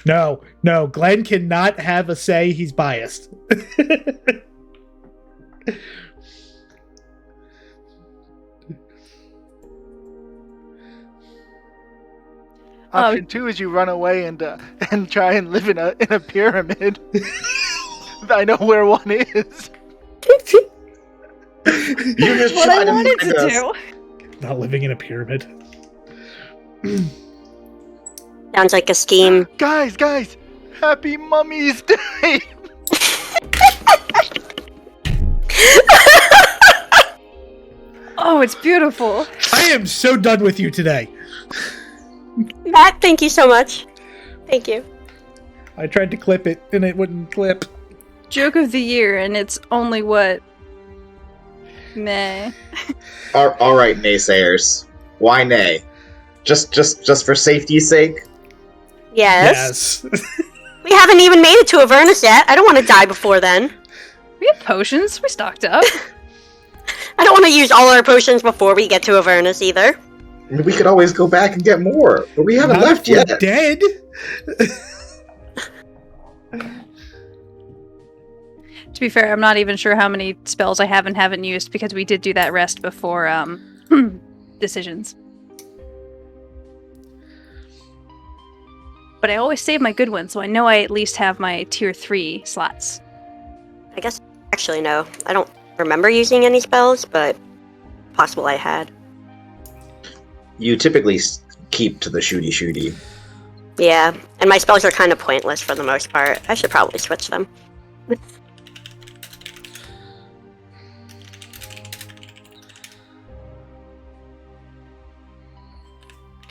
S1: No, Glenn cannot have a say. He's biased.
S2: Option 2 is you run away and try and live in a pyramid. I know where one is.
S4: You just
S3: What I
S4: tried to
S3: wanted
S4: find
S3: to
S4: us.
S3: do.
S1: Not living in a pyramid.
S5: Sounds like a scheme.
S2: Guys, happy Mummy's Day!
S3: Oh, it's beautiful.
S1: I am so done with you today.
S5: Matt, thank you so much. Thank you.
S1: I tried to clip it, and it wouldn't clip.
S3: Joke of the year, and it's only what? Meh.
S4: All right, naysayers. Why nay? Just for safety's sake.
S5: Yes.
S1: Yes.
S5: We haven't even made it to Avernus yet. I don't want to die before then.
S3: We have potions. We stocked up.
S5: I don't want to use all our potions before we get to Avernus either.
S4: I mean, we could always go back and get more, but we haven't
S1: Not
S4: left
S1: if we're
S4: yet.
S1: dead.
S3: To be fair, I'm not even sure how many spells I have and haven't used because we did do that rest before decisions. But I always save my good ones, so I know I at least have my tier 3 slots.
S5: I guess, actually, no. I don't remember using any spells, but possible I had.
S4: You typically keep to the shooty.
S5: Yeah, and my spells are kind of pointless for the most part. I should probably switch them.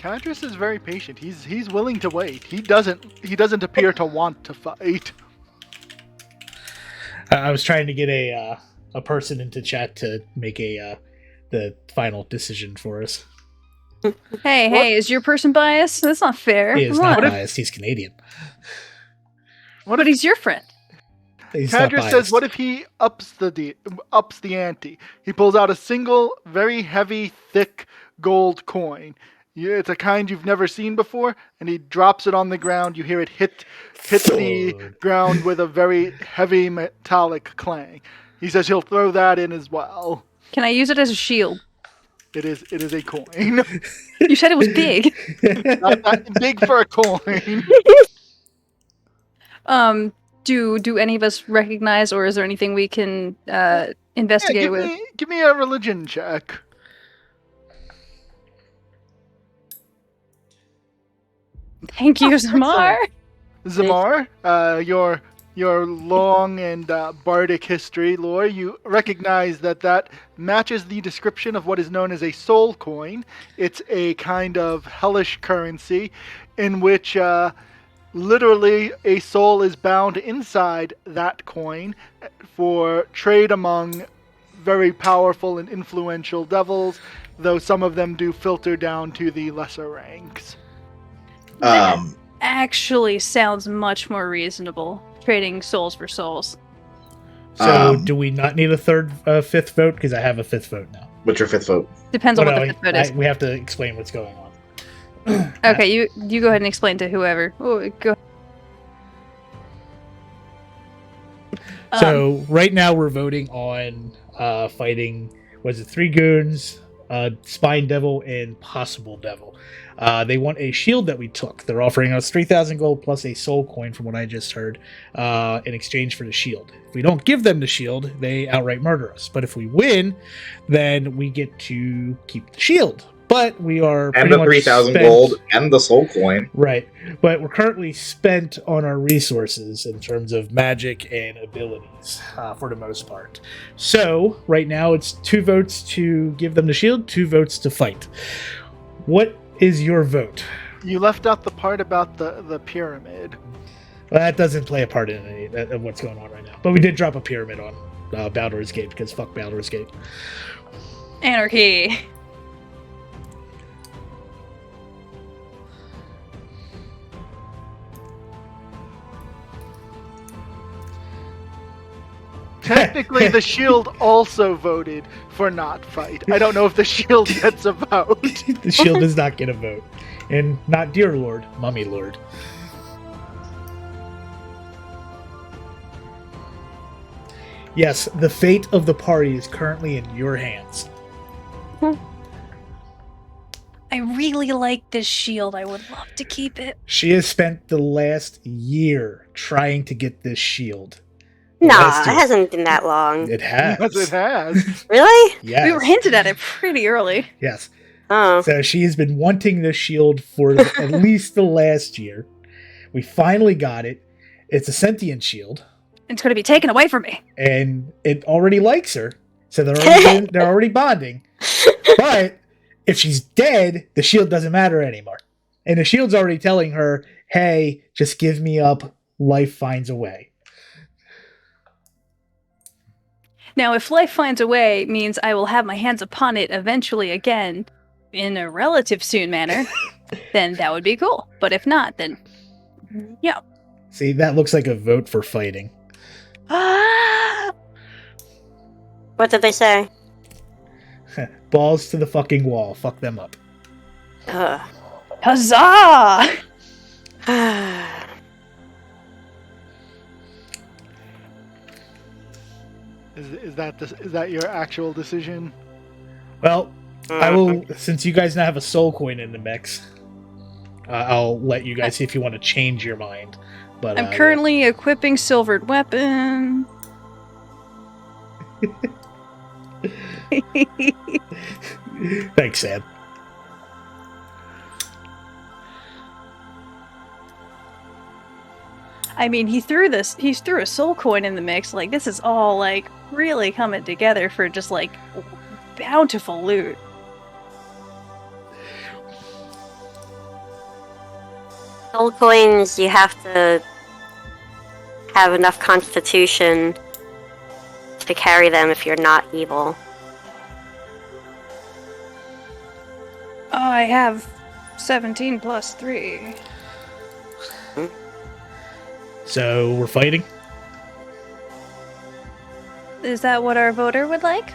S2: Cadrus is very patient. He's willing to wait. He doesn't appear to want to fight.
S1: I was trying to get a person into chat to make the final decision for us.
S3: Hey, is your person biased? That's not fair.
S1: He is
S3: Come
S1: not
S3: on.
S1: biased. He's Canadian.
S3: But he's your friend.
S1: He's not
S2: Cadrus says,
S1: biased.
S2: "What if he ups the ante? He pulls out a single, very heavy, thick gold coin. It's a kind you've never seen before, and he drops it on the ground. You hear it hit the ground with a very heavy metallic clang. He says he'll throw that in as well.
S3: Can I use it as a shield?
S2: It is a coin.
S3: You said it was big.
S2: Not that big for a coin.
S3: Do any of us recognize, or is there anything we can investigate with?
S2: Give me a religion check.
S3: Thank you, Zamar.
S2: Zamar, your long and bardic history lore, you recognize that matches the description of what is known as a soul coin. It's a kind of hellish currency in which literally a soul is bound inside that coin for trade among very powerful and influential devils, though some of them do filter down to the lesser ranks.
S3: Actually sounds much more reasonable. Trading souls for souls.
S1: So do we not need a fifth vote? Because I have a fifth vote now.
S4: What's your fifth vote?
S3: Depends on what the fifth vote is.
S1: We have to explain what's going on.
S3: Okay, you go ahead and explain to whoever. Oh, go.
S1: So right now we're voting on fighting, was it 3 goons, Spine Devil, and Possible Devil. They want a shield that we took. They're offering us 3,000 gold plus a soul coin, from what I just heard, in exchange for the shield. If we don't give them the shield, they outright murder us. But if we win, then we get to keep the shield. But we are
S4: and the 3,000 gold and the soul coin.
S1: Right. But we're currently spent on our resources in terms of magic and abilities, for the most part. So right now it's 2 votes to give them the shield, 2 votes to fight. What is your vote?
S2: You left out the part about the pyramid.
S1: Well, that doesn't play a part in any of what's going on right now. But we did drop a pyramid on Baldur's Gate, because fuck Baldur's Gate.
S3: Anarchy.
S2: Technically, the shield also voted for not fight. I don't know if the shield gets a vote.
S1: The shield does not get a vote. And not Dear Lord, Mummy Lord. Yes, the fate of the party is currently in your hands.
S3: I really like this shield. I would love to keep it.
S1: She has spent the last year trying to get this shield.
S5: Nah, it hasn't been that long.
S1: It has.
S2: Yes, it has.
S5: Really?
S1: Yes.
S3: We were hinted at it pretty early.
S1: Yes.
S5: Oh.
S1: So she has been wanting this shield for at least the last year. We finally got it. It's a sentient shield.
S3: It's going to be taken away from me.
S1: And it already likes her. So they're already bonding. But if she's dead, the shield doesn't matter anymore. And the shield's already telling her, hey, just give me up. Life finds a way.
S3: Now, if life finds a way means I will have my hands upon it eventually again in a relative soon manner, then that would be cool. But if not, then yeah.
S1: See, that looks like a vote for fighting.
S5: What did they say?
S1: Balls to the fucking wall. Fuck them up.
S3: Huzzah!
S2: Is that your actual decision?
S1: Well, I will, since you guys now have a soul coin in the mix, I'll let you guys see if you want to change your mind. But
S3: I'm currently equipping silvered weapon.
S1: Thanks, Sam.
S3: I mean, he threw a soul coin in the mix. Like, this is all, like, really coming together for just, like, bountiful loot.
S5: Soul coins, you have to have enough constitution to carry them if you're not evil.
S3: Oh, I have 17 plus 3.
S1: So we're fighting?
S3: Is that what our voter would like?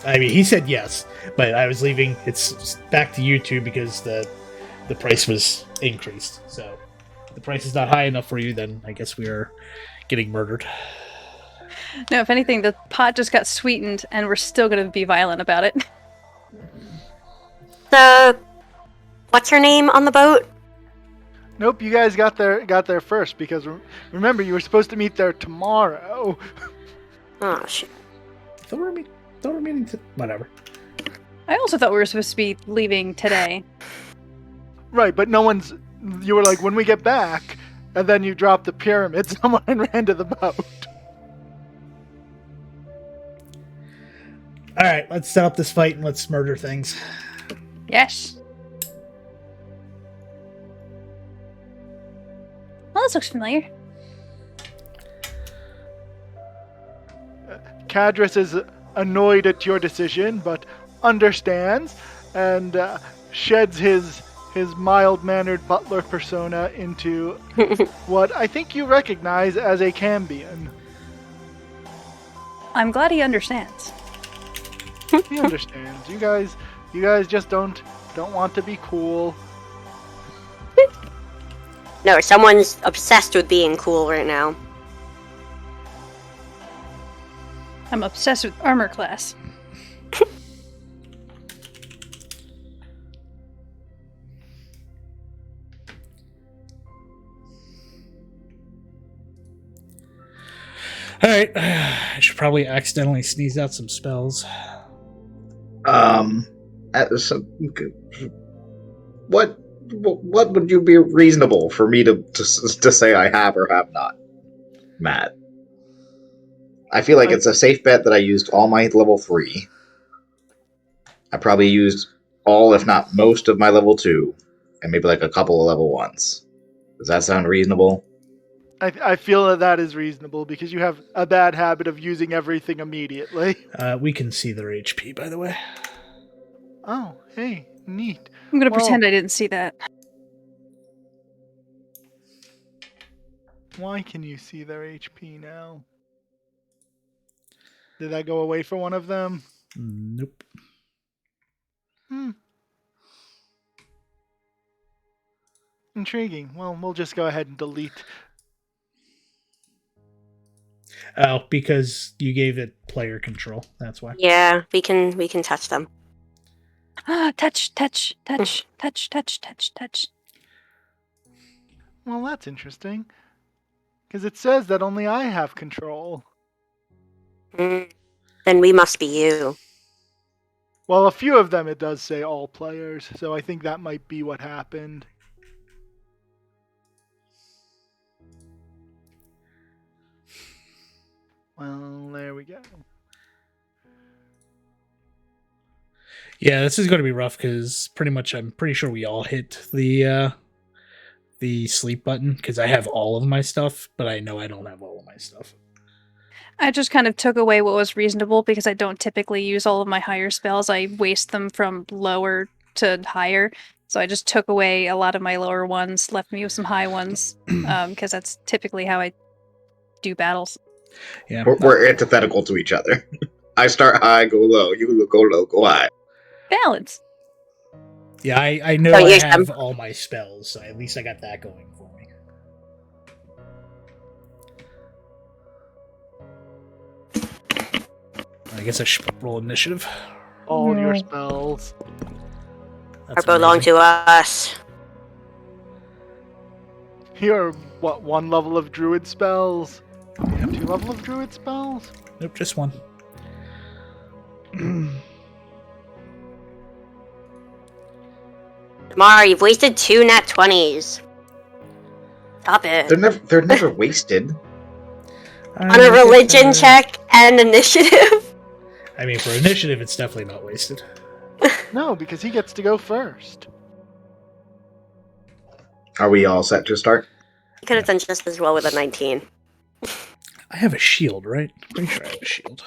S1: I mean, he said yes, but I was leaving. It's back to you two because the price was increased. So if the price is not high enough for you, then I guess we are getting murdered.
S3: No, if anything, the pot just got sweetened, and we're still going to be violent about it.
S5: What's her name on the boat?
S2: Nope, you guys got there first because remember you were supposed to meet there tomorrow.
S5: Oh shit.
S1: Thought we were meeting to whatever.
S3: I also thought we were supposed to be leaving today.
S2: Right, but no one's. You were like, when we get back, and then you dropped the pyramid. Someone ran to the boat.
S1: All right, let's set up this fight and let's murder things.
S3: Yes. Well, this looks familiar.
S2: Cadris is annoyed at your decision, but understands and sheds his mild-mannered butler persona into what I think you recognize as a Cambion.
S3: I'm glad he understands.
S2: He understands. You guys just don't want to be cool.
S5: No, someone's obsessed with being cool right now.
S3: I'm obsessed with armor class.
S1: All right, I should probably accidentally sneeze out some spells.
S4: What would you be reasonable for me to say I have or have not, Matt? I feel like it's a safe bet that I used all my level 3. I probably used all, if not most, of my level 2, and maybe like a couple of level 1s. Does that sound reasonable?
S2: I feel that is reasonable because you have a bad habit of using everything immediately.
S1: We can see their HP, by the way.
S2: Oh, hey, neat.
S3: I'm gonna
S2: Well,
S3: pretend I didn't see that.
S2: Why can you see their HP now? Did that go away for one of them?
S1: Nope.
S2: Intriguing. Well, we'll just go ahead and delete.
S1: Oh, because you gave it player control. That's why.
S5: Yeah, we can touch them.
S3: Ah, touch.
S2: Well, that's interesting. Because it says that only I have control.
S5: Then we must be you.
S2: Well, a few of them it does say all players, so I think that might be what happened. Well, there we go.
S1: Yeah, this is going to be rough because I'm pretty sure we all hit the sleep button because I have all of my stuff, but I know I don't have all of my stuff.
S3: I just kind of took away what was reasonable because I don't typically use all of my higher spells. I waste them from lower to higher. So I just took away a lot of my lower ones, left me with some high ones, because that's typically how I do battles.
S1: Yeah,
S4: we're antithetical to each other. I start high, go low. You go low, go high.
S3: Balance.
S1: Yeah, I know
S5: Don't
S1: I
S5: use
S1: have
S5: them.
S1: all my spells, so at least I got that going for me. I guess I should roll initiative.
S2: All your spells.
S5: Or belong to us.
S2: You're, what, 1 level of druid spells? You have 2 level of druid spells?
S1: Nope, just 1.
S5: Tamara, you've wasted 2 nat 20s. Stop it.
S4: They're never wasted.
S5: On a religion check and initiative?
S1: I mean, for initiative, it's definitely not wasted.
S2: No, because he gets to go first.
S4: Are we all set to start?
S5: You could have done just as well with a 19.
S1: I have a shield, right? Pretty sure I have a shield.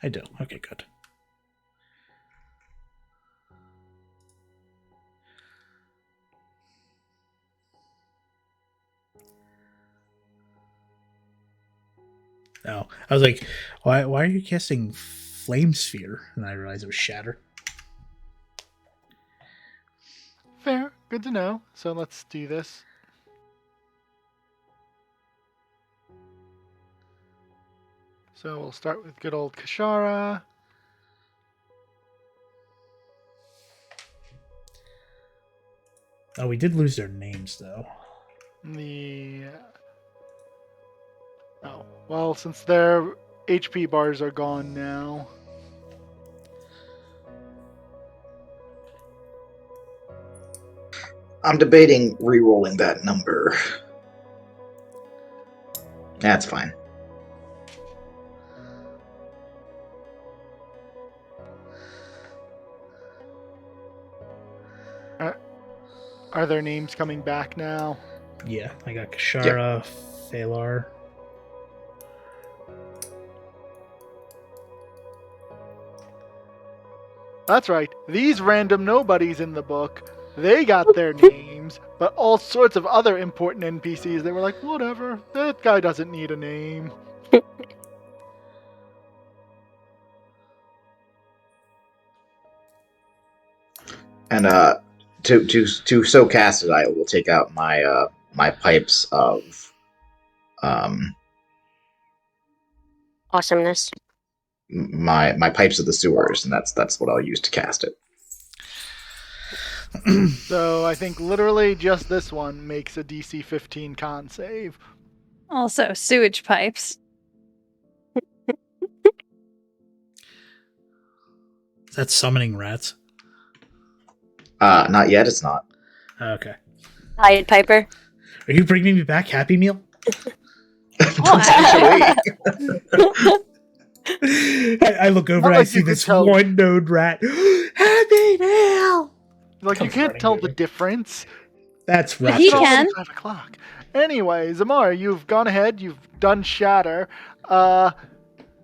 S1: I do. Okay, good. No, I was like, why are you casting Flame Sphere? And I realized it was Shatter.
S2: Fair. Good to know. So let's do this. So we'll start with good old Kashara.
S1: Oh, we did lose their names, though.
S2: Oh, well, since their HP bars are gone now.
S4: I'm debating re-rolling that number. That's fine.
S2: Are their names coming back now?
S1: Yeah, I got Kashara, Phalar.
S2: That's right. These random nobodies in the book, they got their names, but all sorts of other important NPCs, they were like, whatever, that guy doesn't need a name.
S4: And to so cast it, I will take out my my pipes of
S5: Awesomeness.
S4: my pipes of the sewers, and that's what I'll use to cast it.
S2: So I think literally just this one makes a DC 15 con save.
S3: Also, sewage pipes.
S1: Is that summoning rats?
S4: Not yet. It's not.
S1: Okay.
S5: Pied Piper.
S1: Are you bringing me back Happy Meal?
S4: Potentially.
S1: I look over,
S2: Not
S1: I
S2: like
S1: see
S2: you could
S1: this
S2: tell.
S1: one node rat. Happy Meal!
S2: Like, you
S1: Comes
S2: can't
S1: running
S2: tell
S1: to
S2: the
S1: me.
S2: difference.
S1: That's rat
S3: He
S2: It's
S1: shit.
S3: can.
S2: already 5 o'clock. Anyway, Zamar, you've gone ahead, you've done Shatter.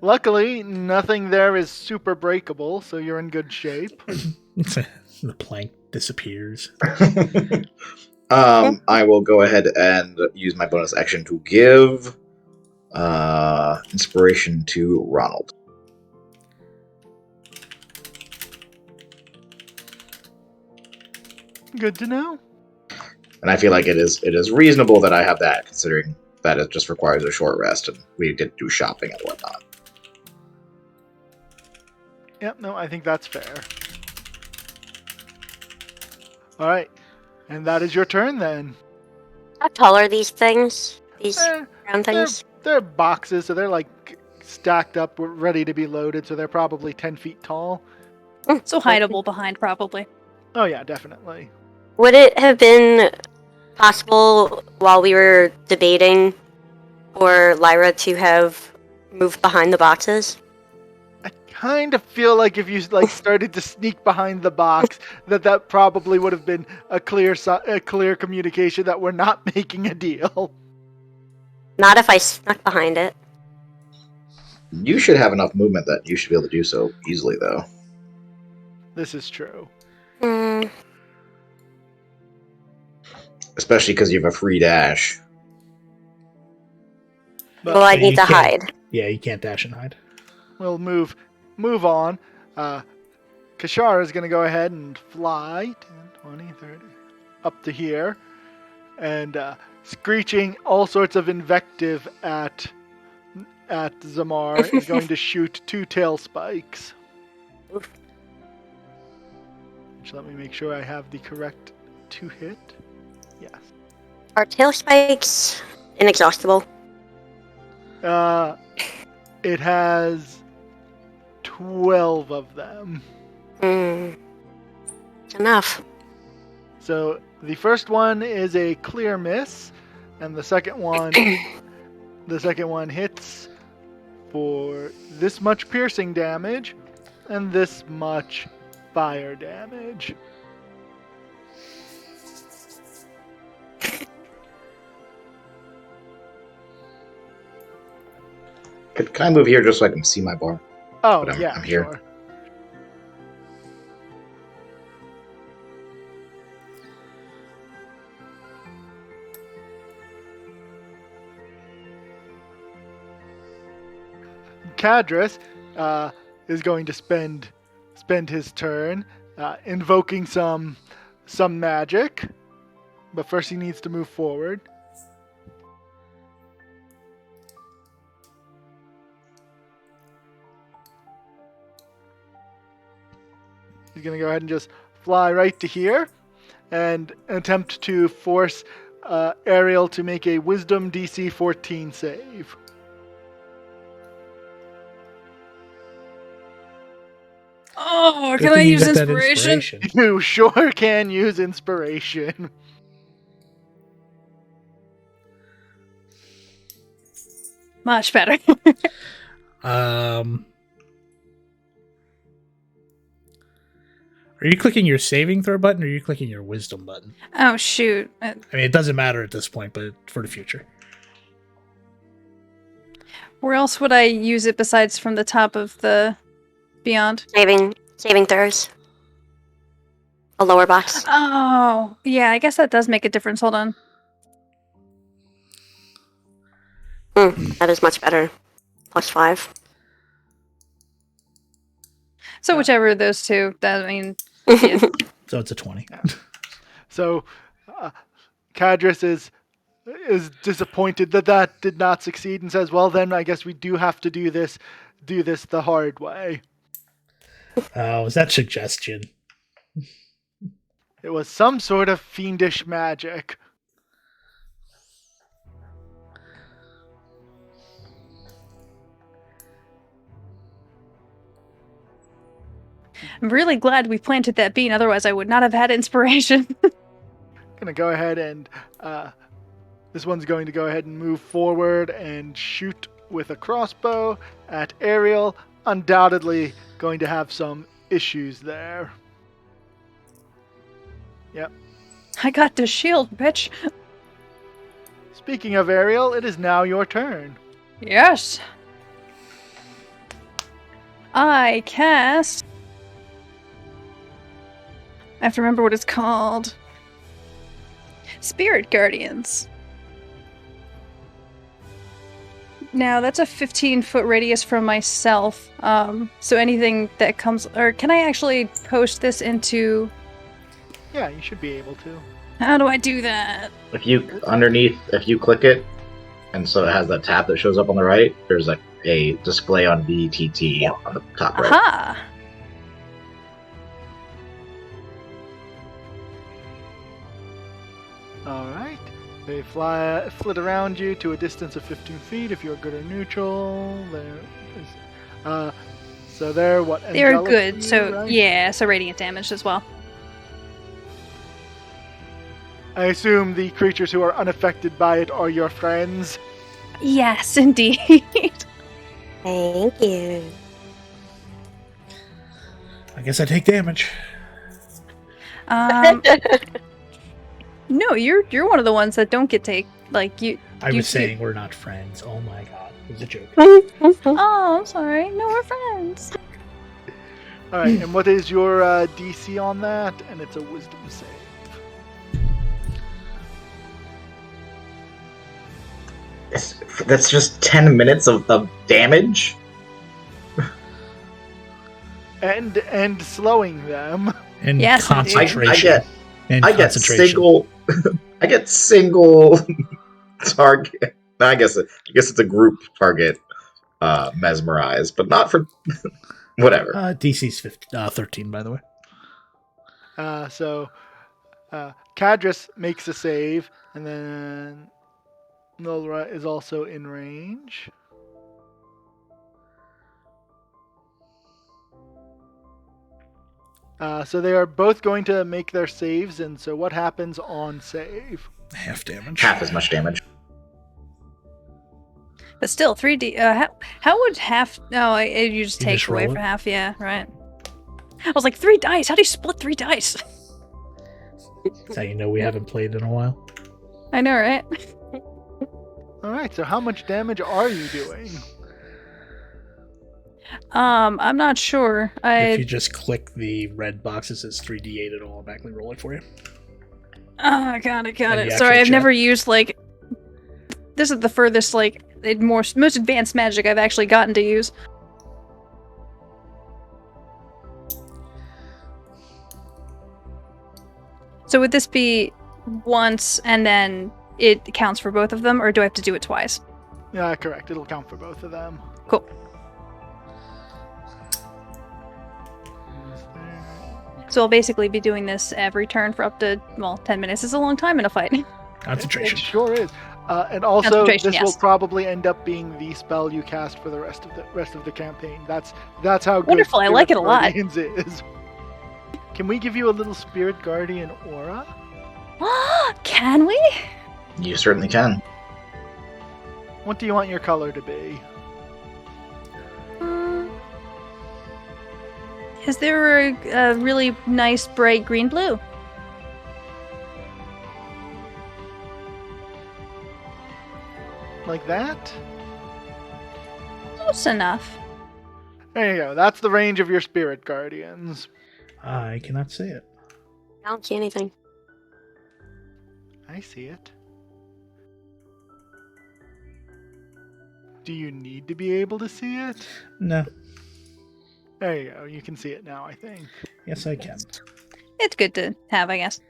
S2: Luckily, nothing there is super breakable, so you're in good shape.
S1: The plank disappears.
S4: I will go ahead and use my bonus action to give inspiration to Ronald.
S2: Good to know.
S4: And I feel like it is reasonable that I have that, considering that it just requires a short rest, and we did do shopping and whatnot.
S2: Yep, no, I think that's fair. Alright, and that is your turn then.
S5: How tall are these things? These
S2: Eh,
S5: round things?
S2: They're boxes, so they're like stacked up, ready to be loaded, so they're probably 10 feet tall.
S3: So hideable behind, probably.
S2: Oh yeah, definitely.
S5: Would it have been possible while we were debating for Lyra to have moved behind the boxes?
S2: I kind of feel like if you like started to sneak behind the box, that probably would have been a clear communication that we're not making a deal.
S5: Not if I snuck behind it.
S4: You should have enough movement that you should be able to do so easily, though.
S2: This is true.
S5: Hmm.
S4: Especially because you have a free dash.
S2: But
S5: Well, I
S1: Yeah,
S5: need
S1: you
S5: to
S1: can't-
S5: hide.
S1: Yeah, you can't dash and hide.
S2: we'll move on. Kashara is going to go ahead and fly 10, 20, 30 up to here, and screeching all sorts of invective at Zamar is going to shoot 2 tail spikes.
S5: Oof.
S2: Which, let me make sure I have the correct 2 hit. Yes.
S5: Are tail spikes inexhaustible?
S2: It has 12 of them.
S5: Hmm. It's enough.
S2: So the first one is a clear miss, and the second one hits for this much piercing damage and this much fire damage.
S4: Can I move here just so I can see my bar?
S2: Oh,
S4: But
S2: yeah,
S4: I'm here.
S2: sure. Cadris is going to spend his turn invoking some magic, but first he needs to move forward. He's going to go ahead and just fly right to here and attempt to force Ariel to make a Wisdom DC 14 save.
S3: Oh,
S1: Good
S3: can I
S1: thing you
S3: use
S1: got that
S3: inspiration?
S2: You sure can use inspiration.
S3: Much better.
S1: Are you clicking your saving throw button or are you clicking your wisdom button?
S3: Oh, shoot.
S1: I mean, it doesn't matter at this point, but for the future.
S3: Where else would I use it besides from the top of the Beyond?
S5: Saving throws. A lower box.
S3: Oh, yeah, I guess that does make a difference. Hold on.
S5: That is much better. +5.
S3: So whichever of those two, that, I mean, yeah.
S1: So it's a 20.
S2: So Cadris is disappointed that did not succeed and says, well, then I guess we do have to do this the hard way.
S1: Oh, is that suggestion?
S2: It was some sort of fiendish magic.
S3: I'm really glad we planted that bean, otherwise I would not have had inspiration.
S2: Gonna go ahead and this one's going to go ahead and move forward and shoot with a crossbow at Ariel. Undoubtedly going to have some issues there. Yep.
S3: I got the shield, bitch.
S2: Speaking of Ariel, it is now your turn.
S3: Yes. I cast... I have to remember what it's called. Spirit Guardians. Now, that's a 15-foot radius from myself. So anything that comes... Or can I actually post this into...
S2: Yeah, you should be able to.
S3: How do I do that?
S4: If you click it, and so it has that tab that shows up on the right, there's a display on VTT on the top right.
S3: Aha!
S2: Alright. They flit around you to a distance of 15 feet if you're good or neutral. So they're what?
S3: They're
S2: angelic
S3: good,
S2: for you,
S3: so
S2: right?
S3: yeah, so radiant damage as well.
S2: I assume the creatures who are unaffected by it are your friends.
S3: Yes, indeed.
S5: Thank you.
S1: I guess I take damage.
S3: No, you're one of the ones that don't get take. Like you.
S1: I
S3: you-
S1: was saying we're not friends. Oh my god. It was a joke.
S3: Oh, I'm sorry. No, we're friends.
S2: Alright, and what is your DC on that? And it's a wisdom save.
S4: That's just 10 minutes of damage?
S2: And slowing them.
S1: And
S3: Yes,
S1: concentration.
S4: I get single I get single target. I guess it's a group target mesmerized, but not for whatever.
S1: DC's 13, by the way.
S2: So Cadris makes a save, and then Nolra is also in range. So they are both going to make their saves, and so what happens on save?
S1: Half damage.
S4: Half as much damage.
S3: But still, 3D. How would half? No, you just
S1: You
S3: take
S1: just
S3: away
S1: roll
S3: for
S1: it?
S3: half. Yeah, right. I was like 3 dice. How do you split 3 dice?
S1: That's how you know we haven't played in a while.
S3: I know, right?
S2: All right. So how much damage are you doing?
S3: I'm not sure.
S1: If you just click the red box that says 3d8, it'll automatically roll it for you.
S3: Got
S1: And
S3: it.
S1: the
S3: Sorry,
S1: actual
S3: I've
S1: chat.
S3: never used, like... This is the furthest, like, most advanced magic I've actually gotten to use. So would this be once and then it counts for both of them, or do I have to do it twice?
S2: Yeah, correct. It'll count for both of them.
S3: Cool. So I'll basically be doing this every turn for up to, well, 10 minutes is a long time in a fight.
S1: Concentration.
S2: It sure is. And also,
S3: Concentration,
S2: this will
S3: yes.
S2: probably end up being the spell you cast for the rest of the campaign. That's how good
S3: Wonderful, I like
S2: Spirit
S3: it a lot.
S2: Guardians is. Can we give you a little Spirit Guardian aura?
S3: Can we?
S4: You certainly can.
S2: What do you want your color to be?
S3: Is there a really nice bright green-blue?
S2: Like that?
S3: Close enough.
S2: There you go. That's the range of your Spirit Guardians.
S1: I cannot say it.
S5: I don't see anything.
S2: I see it. Do you need to be able to see it?
S1: No.
S2: There you go. You can see it now, I think.
S1: Yes, I can.
S3: It's good to have, I guess.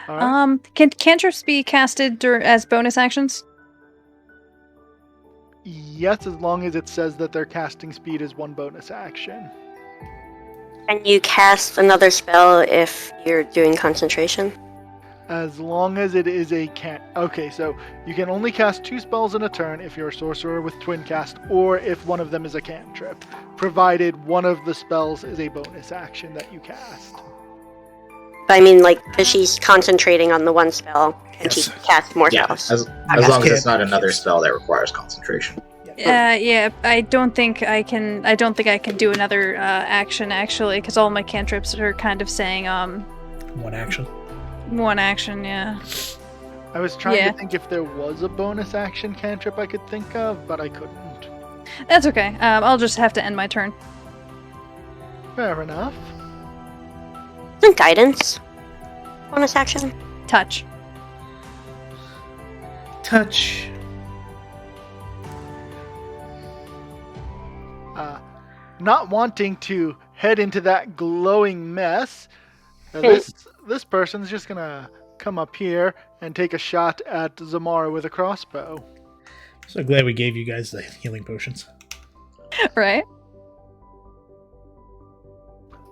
S2: All right.
S3: Can cantrips be casted as bonus actions?
S2: Yes, as long as it says that their casting speed is one bonus action.
S5: Can you cast another spell if you're doing concentration?
S2: As long as it is a Okay, so you can only cast 2 spells in a turn if you're a sorcerer with twin cast, or if one of them is a cantrip, provided one of the spells is a bonus action that you cast.
S5: But I mean, like, because she's concentrating on the one spell, and
S1: Yes.
S5: she casts more
S4: Yeah,
S5: spells.
S4: as long as it's
S1: can't-
S4: not another spell that requires concentration.
S3: Yeah, I don't think I can do another action, actually, because all my cantrips are kind of saying,
S1: One action.
S3: one action, yeah.
S2: I was trying
S3: Yeah.
S2: to think if there was a bonus action cantrip I could think of, but I couldn't.
S3: That's okay. I'll just have to end my turn.
S2: Fair enough.
S5: Isn't guidance bonus action?
S3: Touch.
S1: Touch.
S2: Not wanting to head into that glowing mess, this person's just gonna come up here and take a shot at Zamara with a crossbow.
S1: So glad we gave you guys the healing potions.
S3: Right?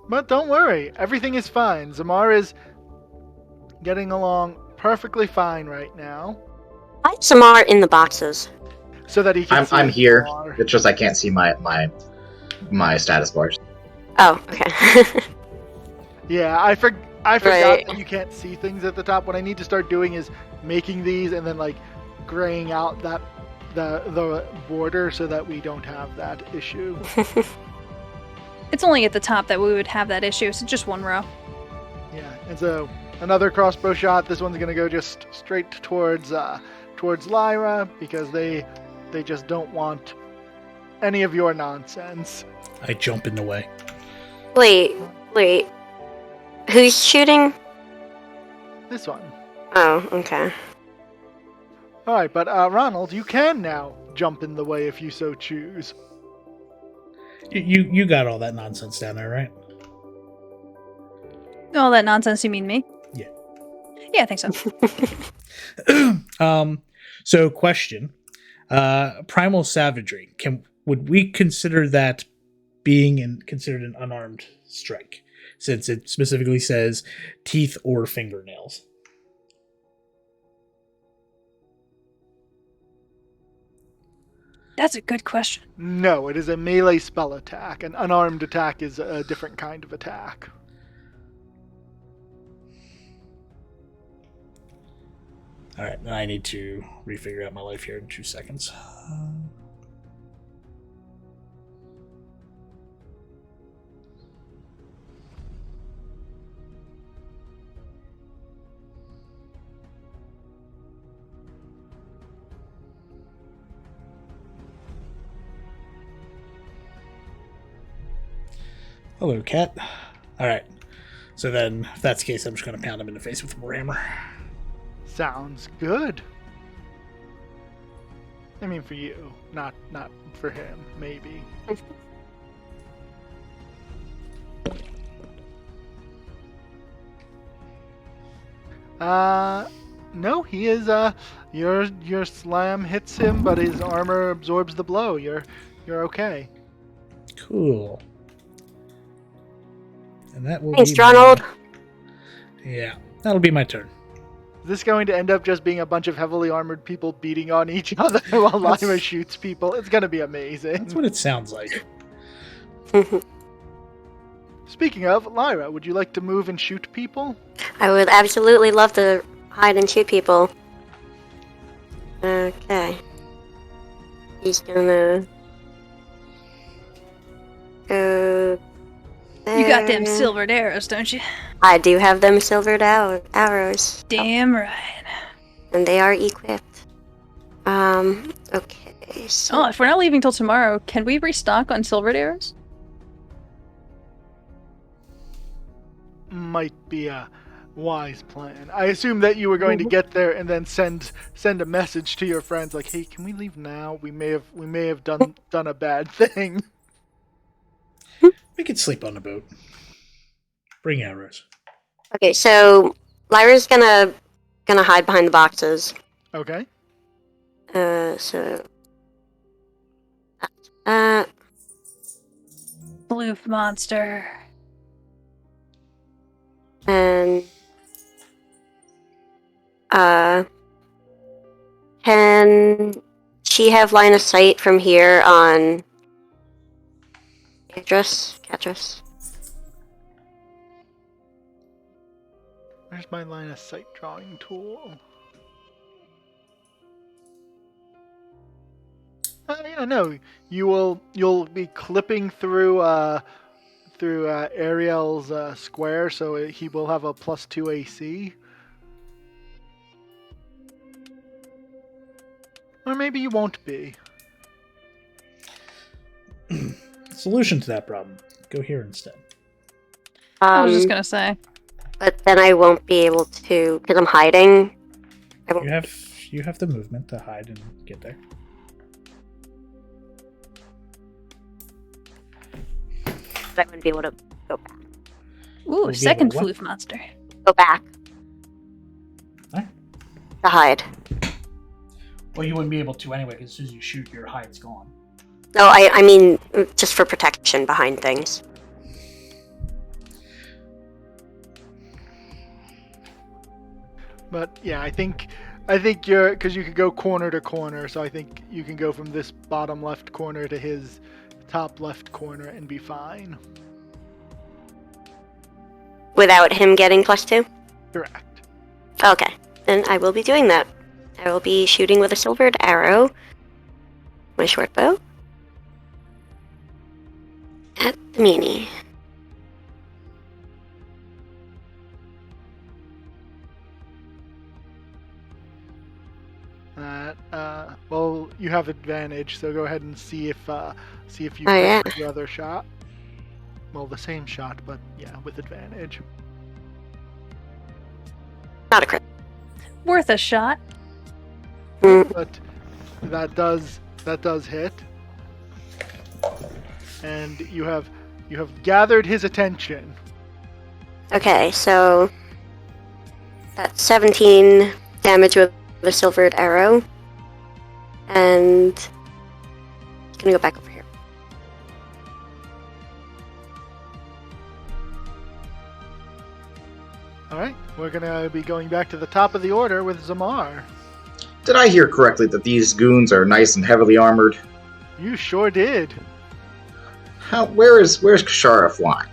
S2: But don't worry, everything is fine. Zamar is getting along perfectly fine right now,
S5: Why is Samar in the boxes?
S2: so that he can. see
S4: I'm here.
S2: Zamar.
S4: It's just I can't see my status bars.
S5: Oh, okay.
S2: Yeah, I forgot
S5: Right.
S2: that you can't see things at the top. What I need to start doing is making these and then like graying out that the border so that we don't have that issue.
S3: It's only at the top that we would have that issue, so just one row.
S2: Yeah, and so another crossbow shot. This one's gonna go just straight towards Lyra because they just don't want any of your nonsense.
S1: I jump in the way.
S5: Wait. Who's shooting?
S2: This one.
S5: Oh, okay.
S2: All right, but Ronald, you can now jump in the way if you so choose.
S1: You got all that nonsense down there, right?
S3: All that nonsense, you mean me?
S1: Yeah.
S3: Yeah, I think so.
S1: So question. Primal savagery. Would we consider that being considered an unarmed strike? Since it specifically says teeth or fingernails.
S3: That's a good question.
S2: No, it is a melee spell attack. An unarmed attack is a different kind of attack.
S1: All right, I need to refigure out my life here in 2 seconds. Hello, cat. Alright. So then, if that's the case, I'm just going to pound him in the face with a warhammer.
S2: Sounds good. I mean, for you, not for him, maybe. No, he is. Your slam hits him, but his armor absorbs the blow. You're okay.
S1: Cool. And that will
S5: Thanks,
S1: be
S5: Ronald.
S1: Yeah, that'll be my turn.
S2: Is this going to end up just being a bunch of heavily armored people beating on each other while
S1: That's-
S2: Lyra shoots people? It's gonna be amazing.
S1: That's what it sounds like.
S2: Speaking of, Lyra, would you like to move and shoot people?
S5: I would absolutely love to hide and shoot people. Okay. He's gonna go there.
S3: You got them silvered arrows, don't you?
S5: I do have them silvered arrows.
S3: Damn right.
S5: And they are equipped. Okay, so...
S3: Oh, if we're not leaving till tomorrow, can we restock on silvered arrows?
S2: Might be a wise plan. I assume that you were going to get there and then send a message to your friends like, "Hey, can we leave now? We may have done a bad thing."
S1: We could sleep on the boat. Bring arrows.
S5: Okay, so Lyra's gonna hide behind the boxes.
S2: Okay.
S5: So...
S3: Bloof monster.
S5: And can she have line of sight from here on Catrus?
S2: Where's my line of sight drawing tool? Yeah, no. You'll be clipping through Ariel's square, so he will have a +2 AC. Or maybe you won't be.
S1: Solution to that problem. Go here instead.
S3: I was just gonna say.
S5: But then I won't be able to, because I'm hiding. I won't.
S1: You have the movement to hide and get there.
S5: I wouldn't be able to go back.
S3: Ooh,
S1: be
S3: second
S1: able to what?
S3: floof monster.
S5: Go back.
S1: Huh?
S5: To hide.
S1: Well, you wouldn't be able to anyway, because as soon as you shoot, your hide's gone.
S5: No, I mean, just for protection behind things.
S2: But yeah, I think you're, because you could go corner to corner, so I think you can go from this bottom left corner to his top left corner and be fine.
S5: Without him getting +2?
S2: Correct.
S5: Okay, then I will be doing that. I will be shooting with a silvered arrow. My short bow. At the meanie.
S2: Well, you have advantage, so go ahead and see if you
S5: Oh, yeah.
S2: the other shot. Well, the same shot, but yeah, with advantage.
S5: Not a crit.
S3: Worth a shot.
S2: But that does hit, and you have gathered his attention.
S5: Okay, so that's 17 damage with the silvered arrow. And I'm gonna go back over here.
S2: All right, we're gonna be going back to the top of the order with Zamar.
S4: Did I hear correctly that these goons are nice and heavily armored?
S2: You sure did.
S4: Where's Kashara flying?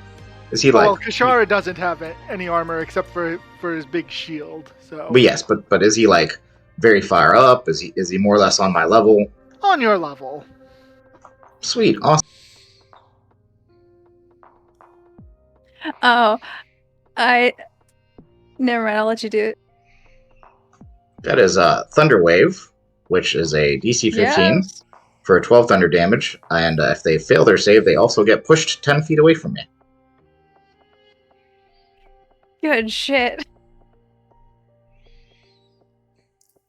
S4: Is he
S2: Well,
S4: like?
S2: Kashara doesn't have any armor except for his big shield. So.
S4: But yes, but is he like very far up? Is he more or less on my level?
S2: On your level.
S4: Sweet, awesome.
S3: Oh, never mind. I'll let you do it.
S4: That is Thunder Wave, which is a DC 15
S3: Yes.
S4: for 12 thunder damage, and if they fail their save, they also get pushed 10 feet away from me.
S3: Good shit.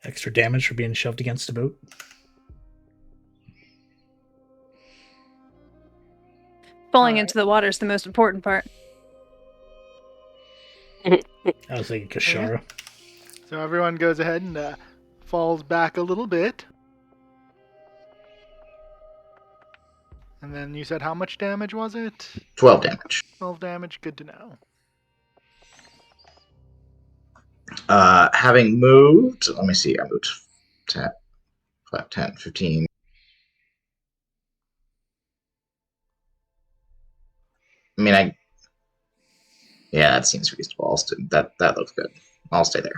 S1: Extra damage for being shoved against a boat.
S3: Falling
S2: Alright.
S3: into the water is the most important part.
S1: I was thinking Kashara.
S2: So everyone goes ahead and falls back a little bit. And then you said how much damage was it?
S4: 12 damage.
S2: 12 damage, good to know.
S4: Having moved, let me see, I moved 10, 5, 10, 15. I mean, yeah, that seems reasonable. That looks good. I'll stay there.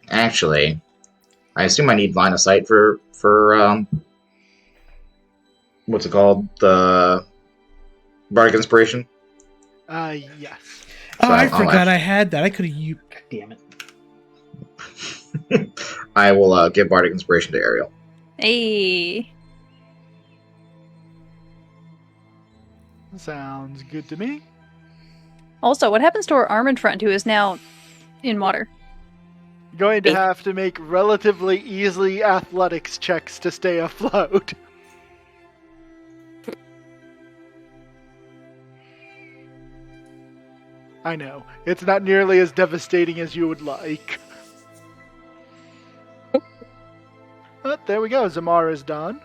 S4: Actually, I assume I need line of sight for what's it called? The Bardic Inspiration?
S2: Yes.
S1: Oh,
S4: So
S1: I
S4: I'll
S1: forgot I had that. I could have you. God damn it.
S4: I will give Bardic Inspiration to Ariel.
S3: Hey.
S2: Sounds good to me.
S3: Also, what happens to our armored friend who is now in water?
S2: Going to have to make relatively easy athletics checks to stay afloat. I know. It's not nearly as devastating as you would like. But there we go. Zamar is done.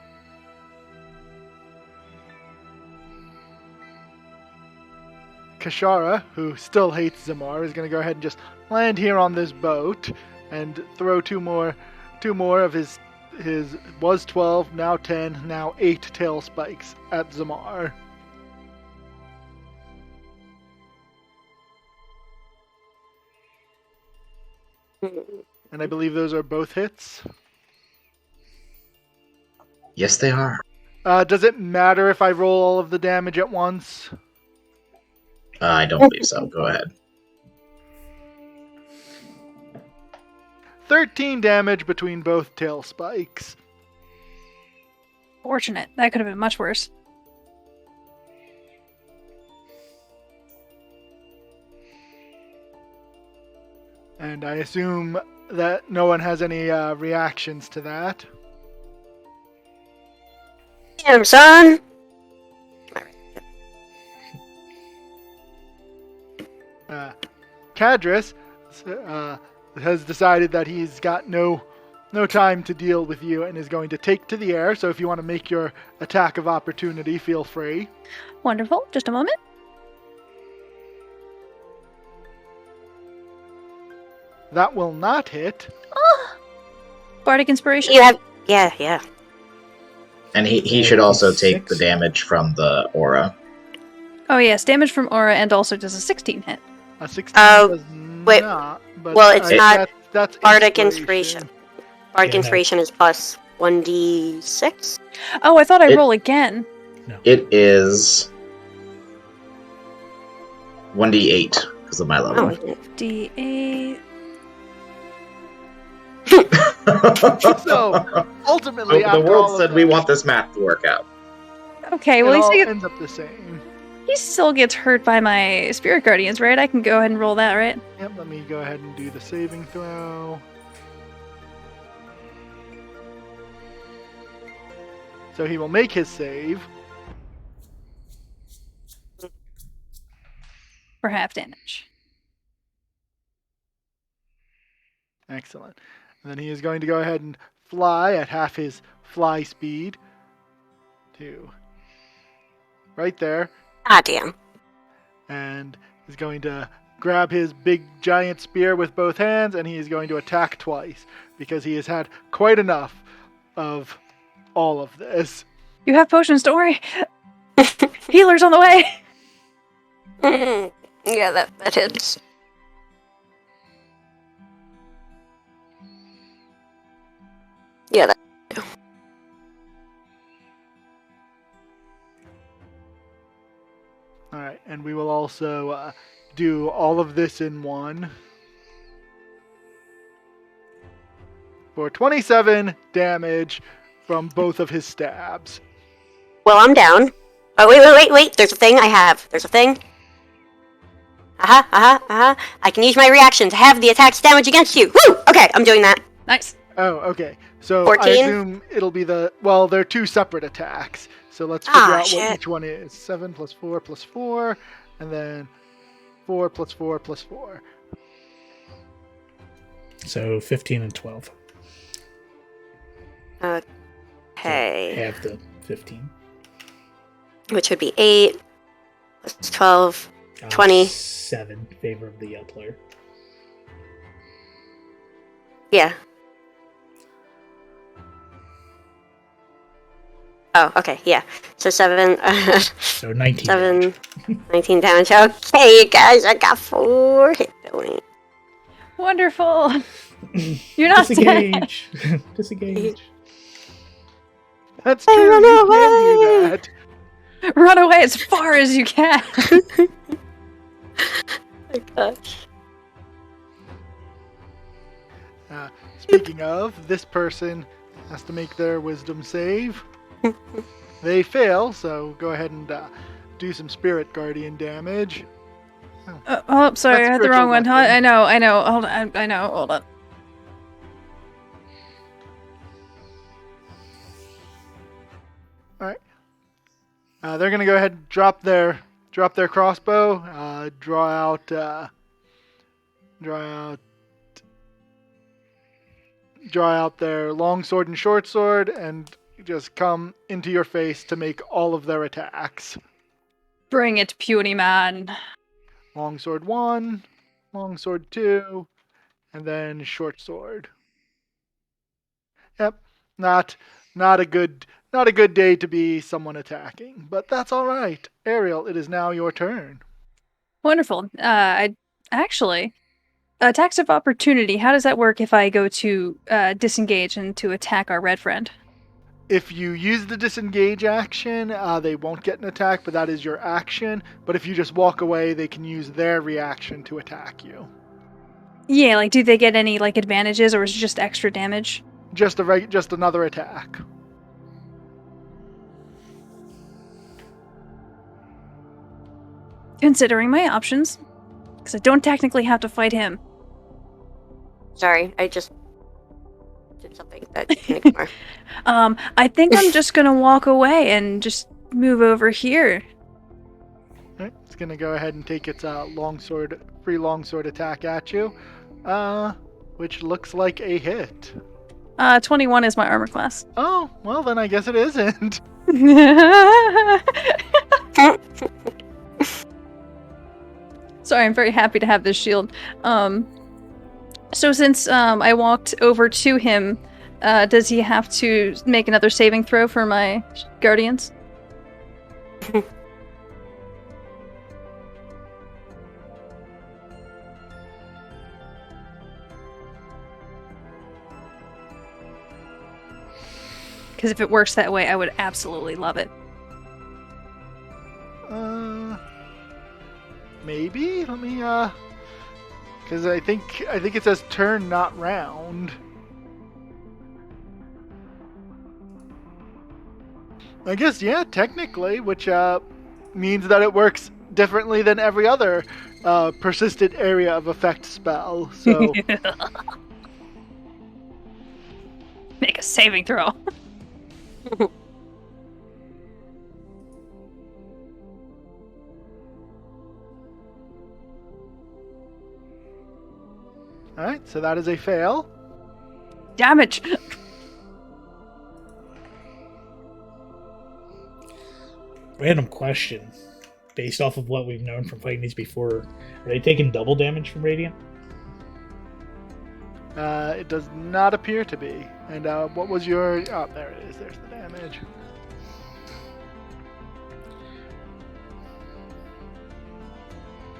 S2: Kashara, who still hates Zamar, is going to go ahead and just land here on this boat and throw two more of his was 12, now 10, now 8 tail spikes at Zamar. And I believe those are both hits.
S4: Yes, they are.
S2: Does it matter if I roll all of the damage at once?
S4: I don't believe so. Go ahead.
S2: 13 damage between both tail spikes.
S3: Fortunate. That could have been much worse.
S2: And I assume that no one has any reactions to that.
S5: Damn, son!
S2: Cadris has decided that he's got no time to deal with you and is going to take to the air. So if you want to make your attack of opportunity, feel free.
S3: Wonderful. Just a moment.
S2: That will not hit.
S3: Bardic Inspiration.
S5: You have... Yeah.
S4: And he should also take the
S1: 6.
S4: damage from the aura.
S3: Oh, yes. Damage from aura and also does a 16 hit.
S2: A 16
S5: Oh,
S2: does
S5: wait.
S2: not. But
S5: Well, it's not
S2: that's
S5: Bardic Inspiration. Bardic
S1: Yeah, no.
S5: Inspiration is plus 1d6.
S3: Oh, I thought I'd
S4: It-
S3: roll again.
S4: It is 1d8 because of my level.
S5: Oh,
S3: D8.
S2: So ultimately,
S4: the
S2: after
S4: world
S2: all
S4: said
S2: of
S4: we
S2: that,
S4: want this math to work out.
S3: Okay,
S2: it
S3: well,
S2: all
S3: he
S2: ends up the same.
S3: still gets hurt by my spirit guardians, right? I can go ahead and roll that, right?
S2: Yep, let me go ahead and do the saving throw. So he will make his save.
S3: For half damage.
S2: Excellent. And then he is going to go ahead and fly at half his fly speed to right there,
S5: ah, damn.
S2: and is going to grab his big giant spear with both hands, and he is going to attack twice because he has had quite enough of all of this.
S3: You have potions, don't worry. Healer's on the way.
S5: Yeah, that hits. Yeah, that.
S2: All right, and we will also do all of this in one. for 27 damage from both of his stabs.
S5: Well, I'm down. Oh, wait. There's a thing I have. There's a thing. I can use my reaction to have the attack's damage against you. Woo! Okay, I'm doing that.
S3: Nice.
S2: Oh, okay. So
S5: 14?
S2: I assume it'll be they're two separate attacks. So let's figure out what
S5: shit.
S2: each one is. 7 plus 4 plus 4, and then 4 plus 4 plus 4.
S1: So 15 and 12.
S5: Okay.
S1: So half the 15.
S5: Which would be 8 plus 12, 20.
S1: 7 in favor of the player.
S5: Yeah. Oh, okay, yeah. So 7,
S1: So 19
S5: 7,
S1: damage.
S5: 19 damage. Okay, you guys, I got 4 hit points.
S3: Wonderful. You're not dead.
S1: Disengage. Disengage.
S2: That's
S5: Hey,
S2: true.
S5: run
S2: You
S5: away!
S2: can do that.
S3: Run away as far as you can.
S5: Oh gosh.
S2: Speaking of, this person has to make their wisdom save. They fail, so go ahead and do some spirit guardian damage.
S3: Oh, sorry,
S2: That's
S3: I had the wrong one.
S2: spiritual weapon.
S3: I know. Hold on. I know. Hold on.
S2: They're gonna go ahead and drop their crossbow. Draw out their long sword and short sword, and just come into your face to make all of their attacks.
S3: Bring it, puny man.
S2: Long sword 1, long sword 2, and then short sword. Yep, not a good day to be someone attacking, but that's all right. Ariel, it is now your turn.
S3: Wonderful. I actually attacks of opportunity. How does that work if I go to disengage and to attack our red friend?
S2: If you use the disengage action, they won't get an attack, but that is your action. But if you just walk away, they can use their reaction to attack you.
S3: Yeah, like do they get any like advantages, or is it just extra damage?
S2: Just another attack.
S3: Considering my options, because I don't technically have to fight him.
S5: Sorry, I just did something that you can ignore.
S3: I think I'm just gonna walk away and just move over here.
S2: Right, it's gonna go ahead and take its free longsword attack at you, which looks like a hit.
S3: 21 is my armor class.
S2: Oh, well then I guess it isn't.
S3: Sorry, I'm very happy to have this shield. So since I walked over to him, does he have to make another saving throw for my guardians? Because if it works that way, I would absolutely love it.
S2: Maybe. Let me because I think it says turn, not round. I guess yeah, technically, which means that it works differently than every other persistent area of effect spell. So
S3: Make a saving throw.
S2: all right, so that is a fail.
S3: Damage.
S1: Random question. Based off of what we've known from fighting these before, are they taking double damage from Radiant?
S2: It does not appear to be. And what was your... Oh, there it is. There's the damage.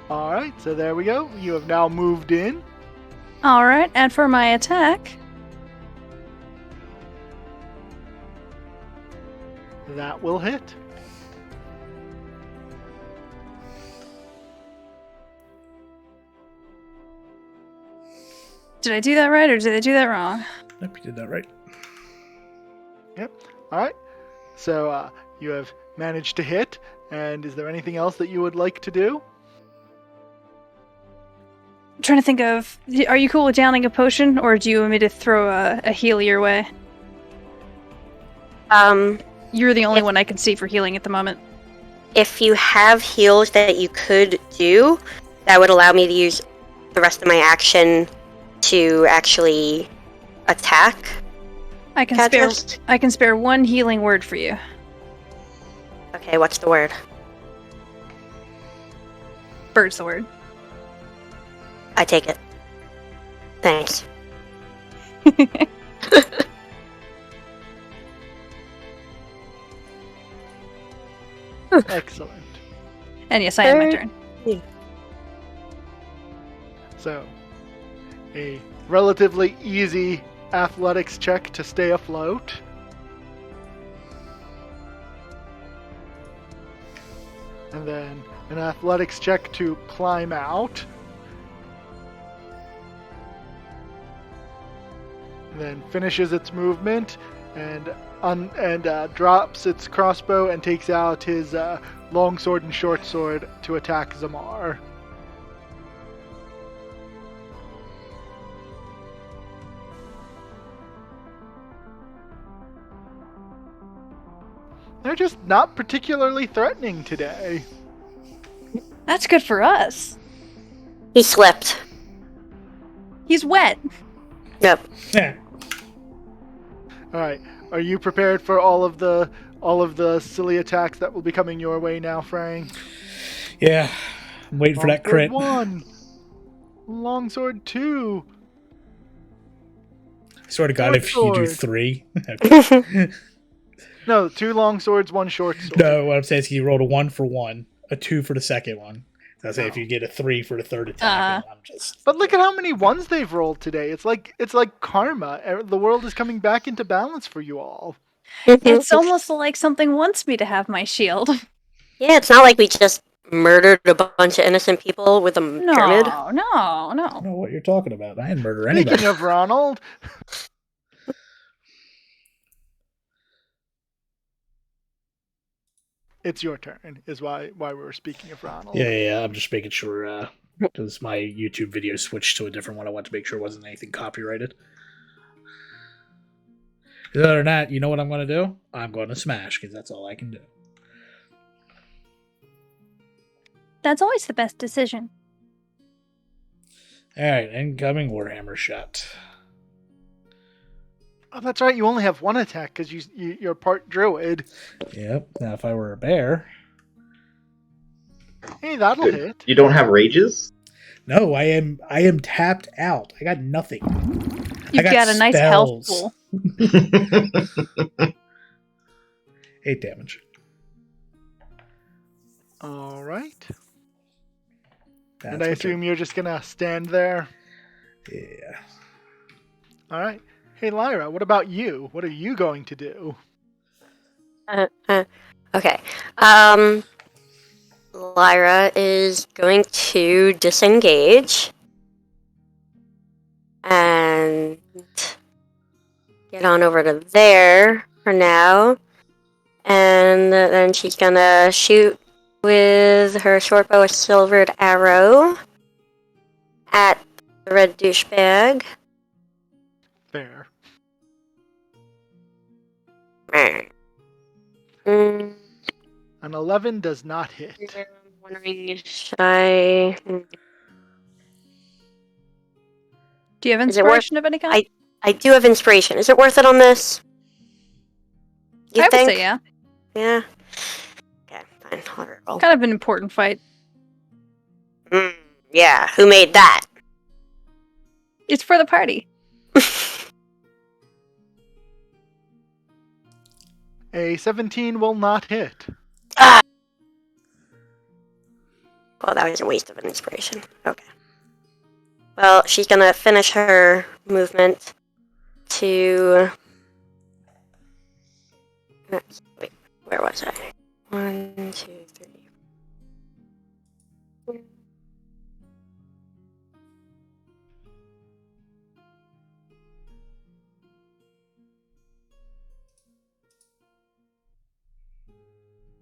S2: All right, so there we go. You have now moved in.
S3: Alright, and for my attack,
S2: That will hit.
S3: did I do that right or did I do that wrong?
S1: Nope, you did that right.
S2: Yep. All right. So you have managed to hit. And is there anything else that you would like to do?
S3: I'm trying to think of. Are you cool with downing a potion, or do you want me to throw a heal your way? You're the only one I can see for healing at the moment.
S5: If you have heals that you could do, that would allow me to use the rest of my action to actually attack.
S3: I can
S5: Catrist?
S3: spare. I can spare one healing word for you.
S5: Okay, what's the word?
S3: Bird's the word.
S5: I take it. Thanks.
S2: Excellent.
S3: And yes, I am my turn.
S2: So, a relatively easy athletics check to stay afloat. And then an athletics check to climb out. And then finishes its movement and drops its crossbow and takes out his longsword and short sword to attack Zamar. They're just not particularly threatening today.
S3: That's good for us.
S5: He slipped.
S3: He's wet.
S5: Yep.
S1: Yeah.
S2: All right. Are you prepared for all of the silly attacks that will be coming your way now, Frank?
S1: Yeah. I'm waiting for that crit.
S2: Longsword 1. Longsword 2.
S1: I swear to God, if you do
S2: Short sword.
S1: 3. Okay.
S2: No, 2 longswords, 1 short sword.
S1: No, what I'm saying is you rolled a 1 for 1, a 2 for the second one. So I say if
S2: No.
S1: you get a 3 for the third attack, I'm just.
S2: But look at how many ones they've rolled today. It's like karma. The world is coming back into balance for you all.
S3: It's almost like something wants me to have my shield.
S5: Yeah, it's not like we just murdered a bunch of innocent people with a pyramid.
S3: No.
S1: I don't know what you're talking about. I didn't murder anybody.
S2: Speaking of Ronald, it's your turn. Is why we were speaking of Ronald.
S1: Yeah. I'm just making sure because my YouTube video switched to a different one. I want to make sure it wasn't anything copyrighted. Other than that, you know what I'm going to do? I'm going to smash because that's all I can do.
S3: That's always the best decision.
S1: All right, incoming Warhammer shot.
S2: Oh, that's right. You only have 1 attack because you're part druid.
S1: Yep. Now, if I were a bear,
S2: Hey, that'll
S4: Good.
S2: hit.
S4: You don't have rages?
S1: no, I am tapped out. I got nothing.
S3: You've
S1: I
S3: got a nice health
S1: spells.
S3: pool.
S1: 8 damage.
S2: All right.
S1: That's
S2: And I assume you're just gonna stand there.
S1: Yeah.
S2: All right. Hey, Lyra, what about you? What are you going to do?
S5: Okay. Lyra is going to disengage and get on over to there for now. And then she's gonna shoot with her short bow a silvered arrow at the red douchebag.
S2: Fair.
S5: Mm,
S2: An 11 does not hit.
S5: I'm wondering, should I?
S3: Do you have
S5: Is it worth-
S3: inspiration of any kind?
S5: I do have inspiration. Is it worth it on this? You
S3: I would
S5: think?
S3: say yeah.
S5: Yeah. Okay, fine. I'll roll.
S3: Kind of an important fight.
S5: Yeah, who made that?
S3: It's for the party.
S2: A 17 will not hit.
S5: Ah! Well, that was a waste of an inspiration. Okay. Well, she's gonna finish her movement to... Wait, where was I? 1, 2, 3.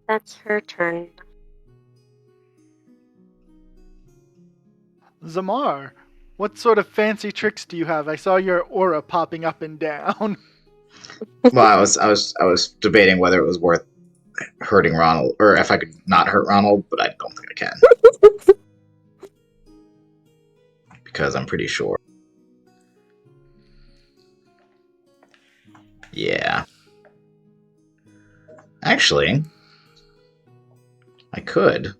S5: That's her turn.
S2: Zamar, what sort of fancy tricks do you have? I saw your aura popping up and down.
S4: Well, I was debating whether it was worth hurting Ronald, or if I could not hurt Ronald, but I don't think I can. Because I'm pretty sure. Yeah. Actually, I could.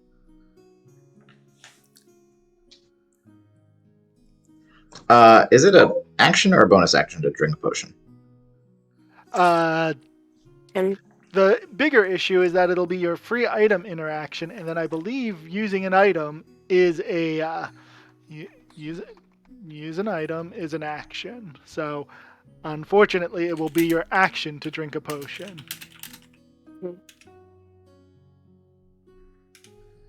S4: Is it an action or a bonus action to drink a potion?
S5: And
S2: The bigger issue is that it'll be your free item interaction, and then I believe using an item is a use an item is an action. So, unfortunately, it will be your action to drink a potion.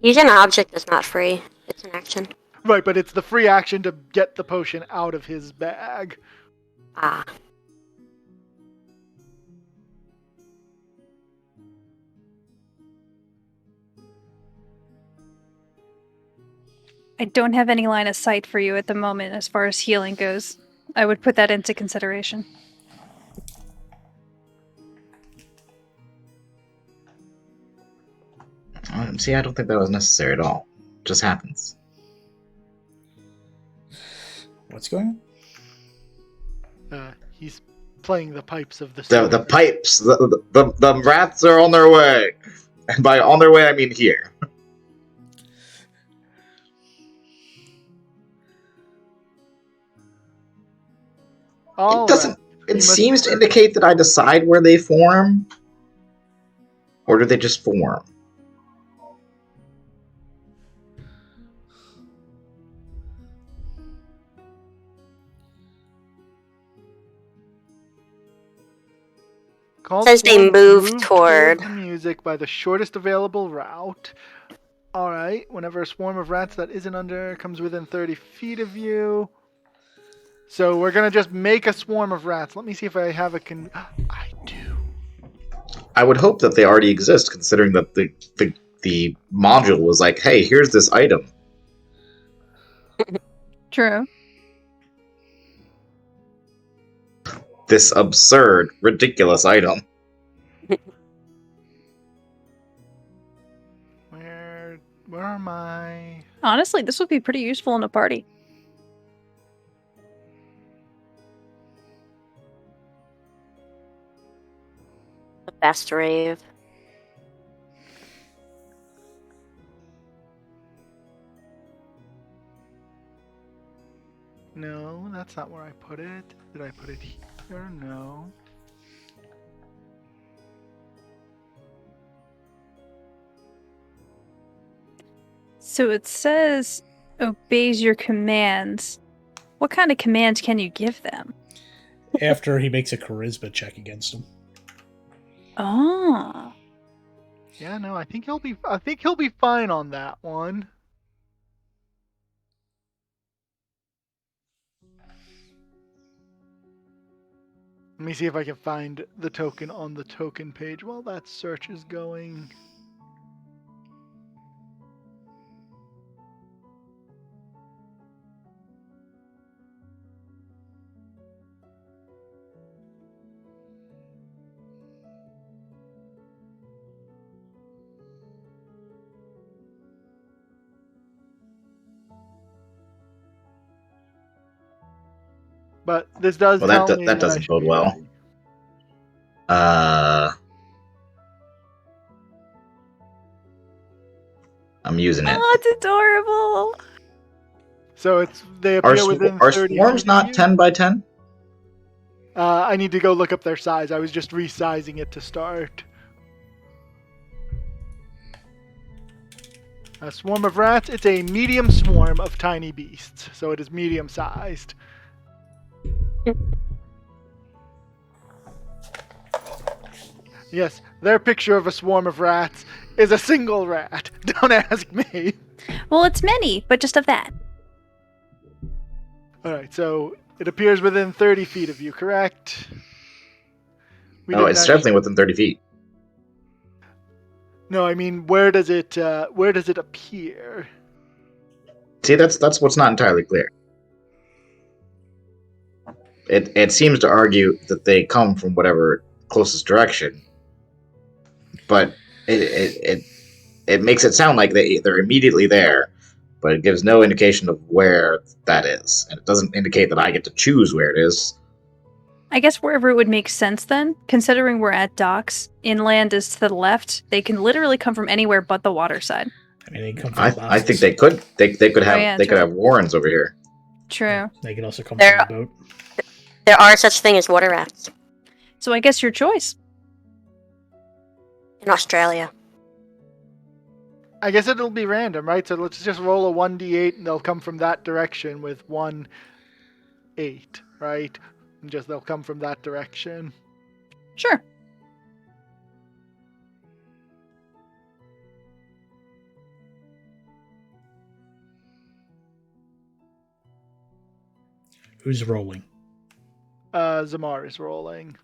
S5: using an object is not free. It's an action.
S2: Right, but it's the free action to get the potion out of his bag.
S5: Ah.
S3: I don't have any line of sight for you at the moment as far as healing goes. I would put that into consideration.
S4: See, I don't think that was necessary at all. It just happens.
S1: What's going on?
S2: He's playing the pipes of the
S4: The
S2: sewer.
S4: pipes, the rats are on their way. And by on their way, I mean here.
S2: All
S4: It doesn't.
S2: right.
S4: It
S2: must-
S4: seems to indicate that I decide where they form, or do they just form?
S2: Called
S5: Says they
S2: swarms
S5: move toward-
S2: the music by the shortest available route. All right. Whenever a swarm of rats that isn't under comes within 30 feet of you. So we're gonna just make a swarm of rats. Let me see if I have a I do.
S4: I would hope that they already exist, considering that the module was like, "Hey, here's this item."
S3: True.
S4: This absurd, ridiculous item.
S2: Where am I?
S3: Honestly, this would be pretty useful in a party.
S5: The best rave.
S2: No, that's not where I put it. Did I put it here? No.
S3: So it says obeys your commands. What kind of commands can you give them?
S1: After he makes a charisma check against him.
S3: Oh.
S2: Yeah, no, I think he'll be fine on that one. Let me see if I can find the token on the token page while that search is going. But this does
S4: Well,
S2: tell me
S4: that
S2: I
S4: doesn't
S2: should
S4: bode
S2: be
S4: well.
S2: ready.
S4: I'm using it.
S3: Oh, it's adorable.
S2: So they
S4: Are,
S2: appear within
S4: are
S2: 30
S4: swarms
S2: feet of
S4: not
S2: you.
S4: 10 by 10?
S2: I need to go look up their size. I was just resizing it to start. A swarm of rats. It's a medium swarm of tiny beasts, so it is medium sized. Yes, their picture of a swarm of rats is a single rat. Don't ask me.
S3: Well, it's many, but just of that.
S2: Alright, so it appears within 30 feet of you, correct?
S4: No, it's definitely within 30 feet.
S2: No, I mean, where does it appear?
S4: See, that's what's not entirely clear. It seems to argue that they come from whatever closest direction, but it makes it sound like they're immediately there, but it gives no indication of where that is, and it doesn't indicate that I get to choose where it is.
S3: I guess wherever it would make sense then, considering we're at docks, inland is to the left, they can literally come from anywhere but the water side.
S1: I mean, they come from
S4: I think they could could have
S3: yeah,
S4: they could
S3: true.
S4: have warrens over here.
S3: True.
S1: They could also come
S5: There-
S1: from the boat.
S5: There are such thing as water rats
S3: So I guess your choice.
S5: in Australia.
S2: I guess it'll be random, right? So let's just roll a 1d8 and they'll come from that direction with 1 8, right? And just they'll come from that direction.
S3: Sure.
S1: Who's rolling?
S2: Zamar is rolling.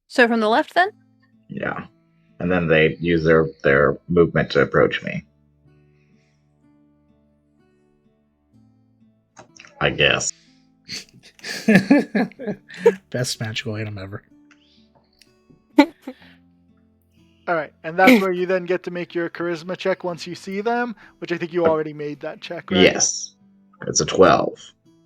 S3: So from the left then?
S4: Yeah, and then they use their movement to approach me. I guess.
S1: Best magical item ever.
S2: All right, and that's where you then get to make your charisma check once you see them, which I think you already made that check, right?
S4: Yes, it's a 12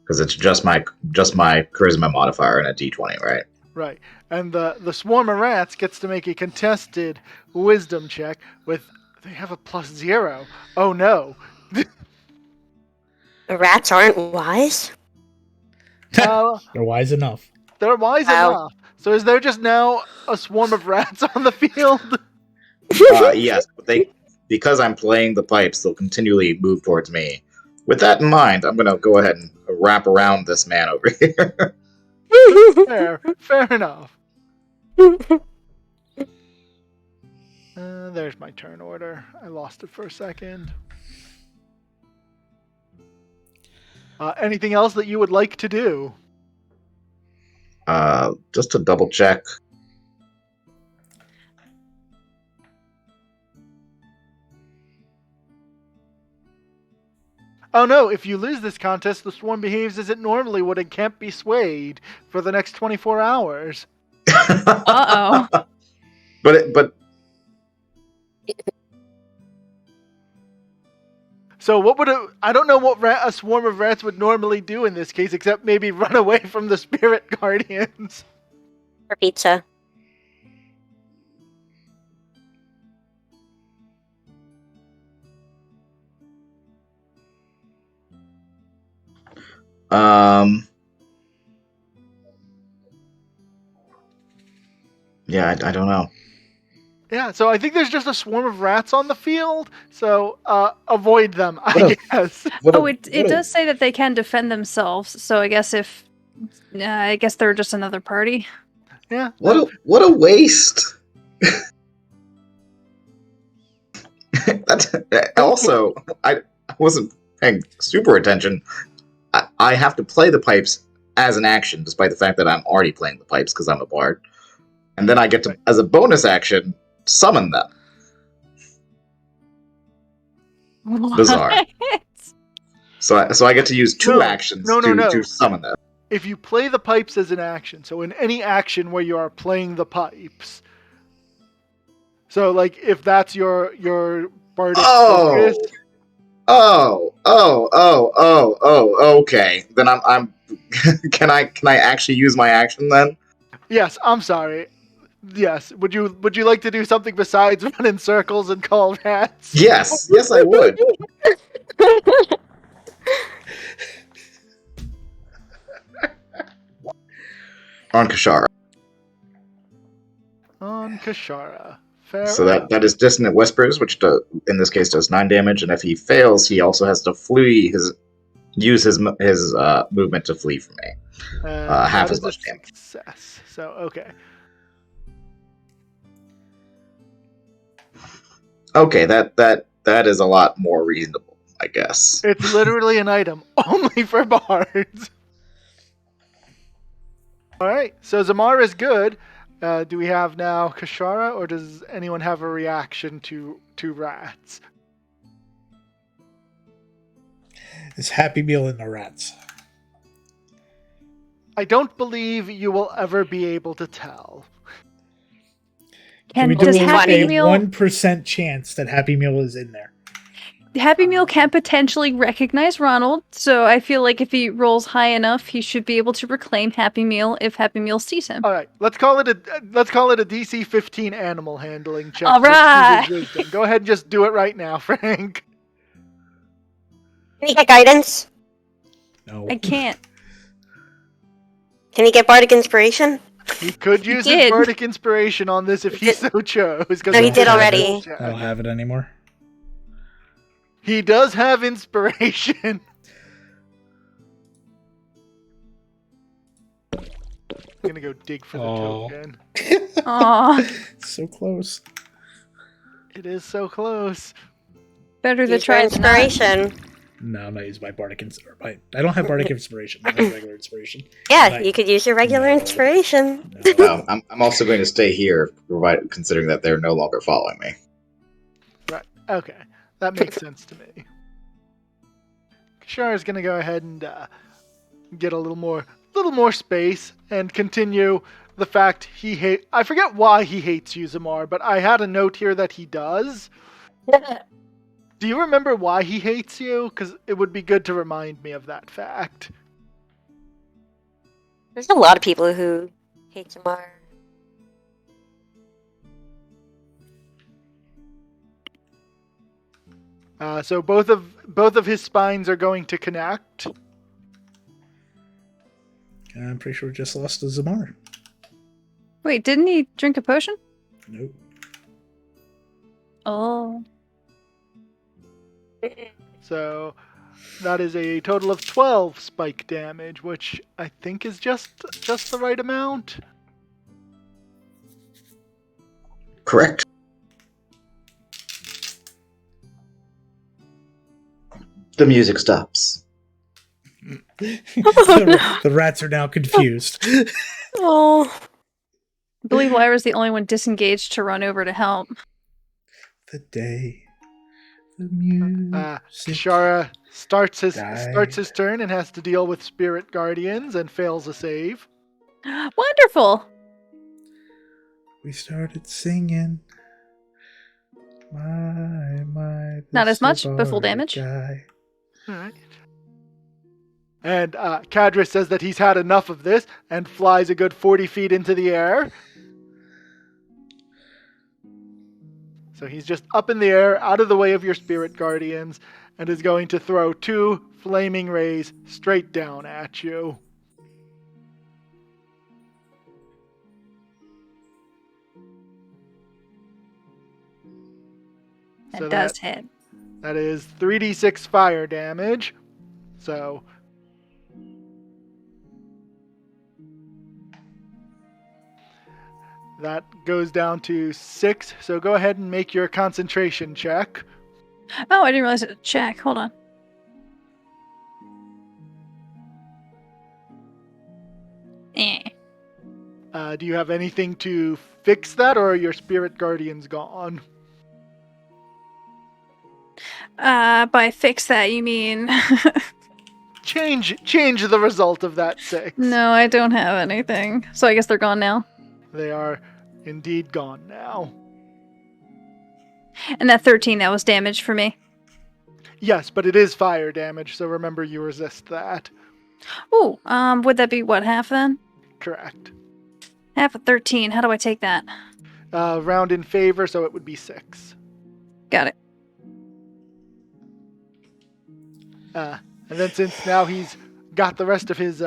S4: because it's just my charisma modifier and a d20, right?
S2: Right. And the swarm of rats gets to make a contested wisdom check with they have a +0. Oh no.
S5: The rats aren't wise?
S2: Uh,
S1: They're wise enough.
S2: they're wise
S5: Wow.
S2: enough. So is there just now a swarm of rats on the field?
S4: Yes, but because I'm playing the pipes, they'll continually move towards me. With that in mind, I'm gonna go ahead and wrap around this man over here.
S2: Fair enough. There's my turn order. I lost it for a second. Anything else that you would like to do?
S4: Just to double check.
S2: Oh no, if you lose this contest, the swarm behaves as it normally would and can't be swayed for the next 24 hours.
S3: Uh-oh.
S4: But
S2: So what would I don't know what a swarm of rats would normally do in this case, except maybe run away from the spirit guardians.
S5: For pizza.
S4: yeah, I don't know.
S2: Yeah, so I think there's just a swarm of rats on the field, so avoid them, I guess.
S3: It does say that they can defend themselves, so I guess I guess they're just another party.
S2: Yeah.
S4: What a waste. That's also I wasn't paying super attention. I have to play the pipes as an action, despite the fact that I'm already playing the pipes because I'm a bard, and then I get to, as a bonus action, summon them. Bizarre.
S3: What?
S4: So I get to use two
S2: No,
S4: actions
S2: no,
S4: to summon them.
S2: If you play the pipes as an action, so in any action where you are playing the pipes, so like if that's your bardic focus,
S4: okay. Then I'm can I actually use my action then?
S2: yes, I'm sorry. Yes, would you like to do something besides run in circles and call rats?
S4: Yes, I would. On Kashara.
S2: On Kashara. Fair
S4: So
S2: enough.
S4: that is Dissonant Whispers, which in this case does 9 damage, and if he fails, he also has to use his movement to flee from me. Half
S2: that
S4: as
S2: is
S4: much
S2: a
S4: damage.
S2: success. So okay.
S4: Okay, that is a lot more reasonable, I guess.
S2: It's literally an item only for bards. All right, so Zamar is good. Do we have now Kashara, or does anyone have a reaction to rats?
S1: It's Happy Meal and the rats.
S2: I don't believe you will ever be able to tell.
S1: Can we
S3: Does
S1: do
S3: Happy
S1: a
S3: Meal
S1: 1% chance that Happy Meal is in there?
S3: Happy Meal can potentially recognize Ronald, so I feel like if he rolls high enough, he should be able to reclaim Happy Meal if Happy Meal sees him.
S2: All right, let's call it a DC 15 animal handling check.
S3: All right.
S2: With wisdom. Go ahead and just do it right now, Frank.
S5: Can you get guidance?
S1: No.
S3: I can't.
S5: Can you get bardic inspiration?
S2: He could use his
S3: did.
S2: bardic inspiration on this if he so chose.
S5: No, he did already.
S1: I don't have it anymore.
S2: He does have inspiration. I'm gonna go dig for the token.
S3: Aw,
S1: So close.
S2: It is so close.
S3: better to
S5: Use your
S3: try than not.
S5: inspiration.
S1: No, I'm not using my Bardic Inspiration. I don't have Bardic Inspiration. I have regular Inspiration.
S5: Yeah,
S1: Right.
S5: you could use your regular
S1: No.
S5: inspiration.
S1: No.
S4: I'm also going to stay here, considering that they're no longer following me.
S2: Right. Okay. That makes sense to me. Kashara's gonna go ahead and get a little more space and continue the fact I forget why he hates you, Zamar, but I had a note here that he does. Do you remember why he hates you? Because it would be good to remind me of that fact.
S5: There's a lot of people who hate Zamar.
S2: So both of his spines are going to connect.
S1: I'm pretty sure we just lost to Zamar.
S3: Wait, didn't he drink a potion?
S1: Nope.
S3: Oh.
S2: So that is a total of 12 spike damage, which I think is just the right amount.
S4: Correct. The music stops.
S1: The rats are now confused.
S5: Oh.
S3: I believe Lyra's the only one disengaged to run over to help.
S1: The day. The music.
S2: Kashara starts his
S1: died.
S2: turn and has to deal with spirit guardians and fails a save.
S3: Wonderful!
S1: We started singing. My.
S3: Not as much,
S1: this
S3: but full
S1: bardic
S3: damage.
S1: guy.
S2: All right. And Kadra says that he's had enough of this and flies a good 40 feet into the air. So he's just up in the air, out of the way of your spirit guardians, and is going to throw 2 flaming rays straight down at you.
S3: That does hit.
S2: That is 3d6 fire damage. So that goes down to 6. So go ahead and make your concentration check.
S3: Oh, I didn't realize it was a check. Hold on.
S2: Do you have anything to fix that, or are your spirit guardians gone?
S3: By fix that, you mean...
S2: Change the result of that 6.
S3: No, I don't have anything. So I guess they're gone now.
S2: They are indeed gone now.
S3: And that 13, that was damage for me.
S2: Yes, but it is fire damage, so remember you resist that.
S3: Ooh, would that be what, half then?
S2: Correct.
S3: Half of 13, how do I take that?
S2: Round in favor, so it would be 6.
S3: Got it.
S2: And then since now he's got the rest of his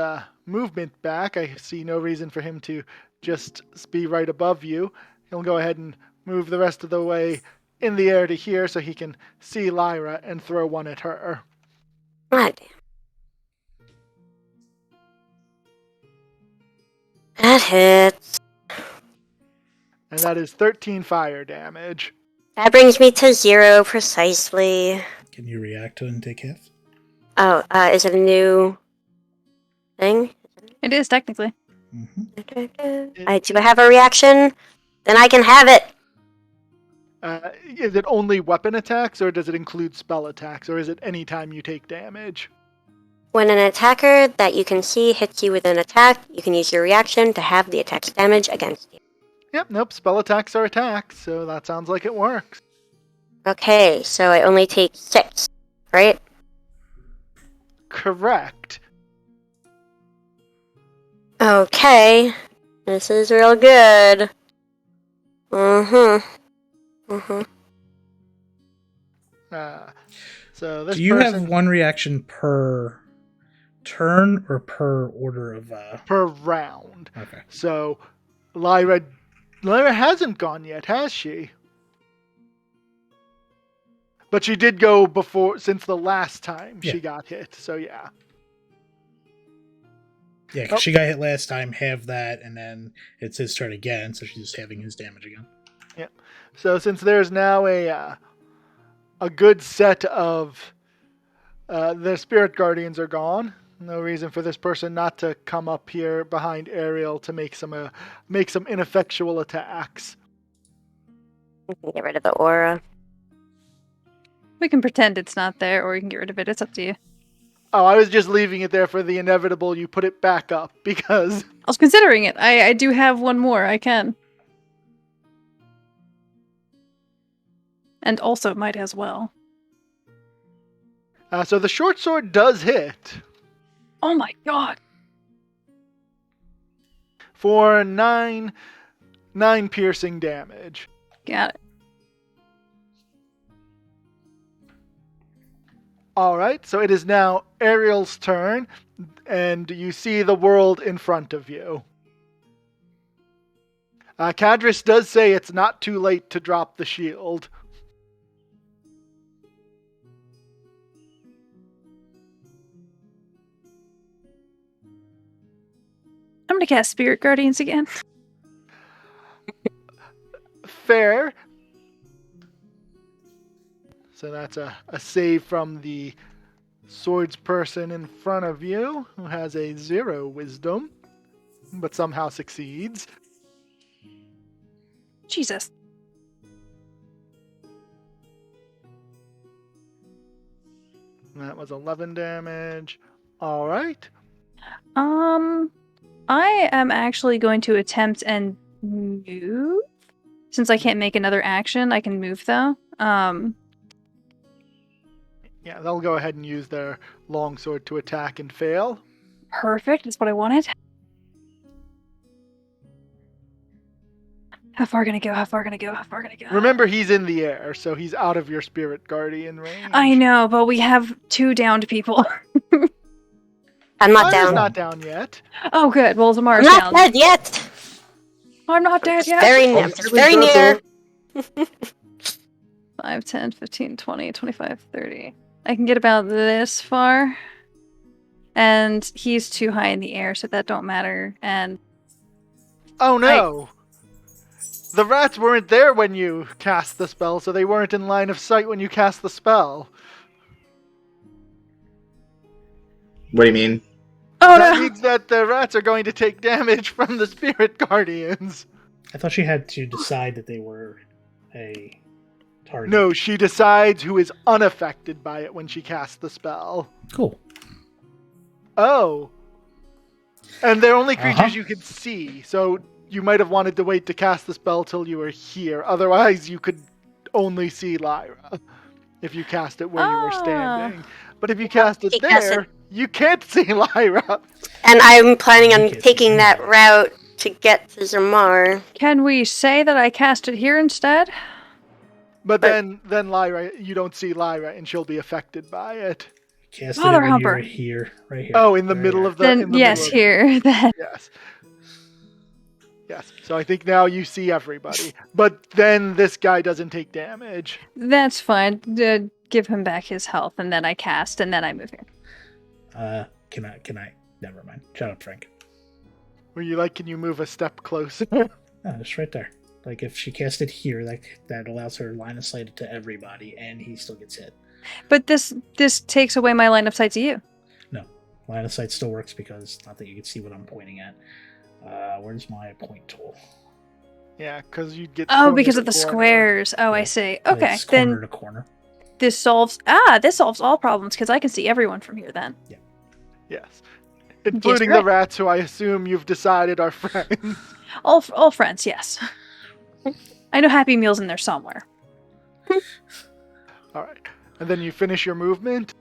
S2: movement back, I see no reason for him to just be right above you. He'll go ahead and move the rest of the way in the air to here so he can see Lyra and throw one at her.
S5: God damn. That hits.
S2: And that is 13 fire damage.
S5: That brings me to 0 precisely.
S1: Can you react to it and take half?
S5: Oh, is it a new thing?
S3: It is, technically.
S5: Do I have a reaction? Then I can have it.
S2: Is it only weapon attacks, or does it include spell attacks, or is it any time you take damage?
S5: When an attacker that you can see hits you with an attack, you can use your reaction to have the attack's damage against you.
S2: Yep, nope, spell attacks are attacks, so that sounds like it works.
S5: Okay, so I only take 6, right?
S2: Correct.
S5: Okay. This is real good.
S2: So this
S1: Do you
S2: person,
S1: have one reaction per turn or per order of
S2: per round.
S1: Okay.
S2: So Lyra hasn't gone yet, has she? But she did go before, since the last time she got hit. So yeah.
S1: Yeah, 'cause she got hit last time, have that, and then it's his turn again, so she's just having his damage again.
S2: Yeah. So since there's now a good set of the spirit guardians are gone, no reason for this person not to come up here behind Ariel to make some ineffectual attacks.
S5: We can get rid of the aura.
S3: We can pretend it's not there, or we can get rid of it. It's up to you.
S2: Oh, I was just leaving it there for the inevitable. You put it back up because
S3: I was considering it. I do have one more. I can. And also might as well.
S2: So the short sword does hit
S3: Oh my god.
S2: for 9 piercing damage.
S3: Got it.
S2: All right, so it is now Ariel's turn, and you see the world in front of you. Cadris does say it's not too late to drop the shield.
S3: I'm gonna cast Spirit Guardians again.
S2: Fair. So that's a save from the swords person in front of you, who has a 0 wisdom, but somehow succeeds.
S3: Jesus.
S2: That was 11 damage. All right.
S3: I am actually going to attempt and move. Since I can't make another action, I can move though.
S2: Yeah, they'll go ahead and use their longsword to attack and fail.
S3: Perfect. That's what I wanted. How far gonna go? How far gonna go? How far gonna go?
S2: Remember, he's in the air, so he's out of your spirit guardian range.
S3: I know, but we have 2 downed people.
S5: I'm not
S2: Lyra's
S5: down.
S2: not down yet.
S3: Oh, good. Well,
S5: I'm
S3: Zamar's
S5: not
S3: down.
S5: dead yet.
S3: I'm not dead
S5: Just
S3: yet.
S5: very, just very near.
S3: 5, 10, 15, 20, 25, 30. I can get about this far. And he's too high in the air, so that don't matter. And
S2: Oh no! The rats weren't there when you cast the spell, so they weren't in line of sight when you cast the spell.
S4: What do you mean?
S3: oh
S2: That
S3: no!
S2: means that the rats are going to take damage from the spirit guardians.
S1: I thought she had to decide that they were a target.
S2: No, she decides who is unaffected by it when she casts the spell.
S1: Cool.
S2: Oh. And they're only creatures you can see, so you might have wanted to wait to cast the spell till you were here. Otherwise, you could only see Lyra if you cast it where you were standing. But if you cast it there, you can't see Lyra.
S5: And I'm planning on
S1: You can't
S5: taking
S1: see
S5: that route to get to Zamar.
S3: Can we say that I cast it here instead?
S2: But then Lyra, you don't see Lyra, and she'll be affected by it.
S1: Casted
S3: Mother
S1: it when
S3: humper.
S1: you're here, right here.
S2: Oh, in the
S1: Right
S2: middle
S1: here.
S2: of the.
S3: Then
S2: in the
S3: yes,
S2: middle of-
S3: here. Then
S2: Yes. Yes. So I think now you see everybody. But then this guy doesn't take damage.
S3: that's fine. Give him back his health, and then I cast, and then I move here.
S1: Can I? Never mind. Shut up, Frank.
S2: Were you like, can you move a step closer?
S1: No, it's right there. Like if she cast it here, like that allows her line of sight to everybody, and he still gets hit.
S3: But this takes away my line of sight to you.
S1: No, line of sight still works because not that you can see what I'm pointing at. Where's my point tool?
S2: Yeah, because you'd get.
S3: Oh,
S2: corner
S3: because
S2: to
S3: of the
S2: corner.
S3: squares. Oh, I
S1: Yeah.
S3: see. Okay,
S1: It's corner
S3: then
S1: to corner.
S3: this solves all problems because I can see everyone from here. Then
S2: Yes, including
S3: right.
S2: the rats, who I assume you've decided are friends.
S3: all friends. Yes, I know Happy Meal's in there somewhere.
S2: All right, and then you finish your movement.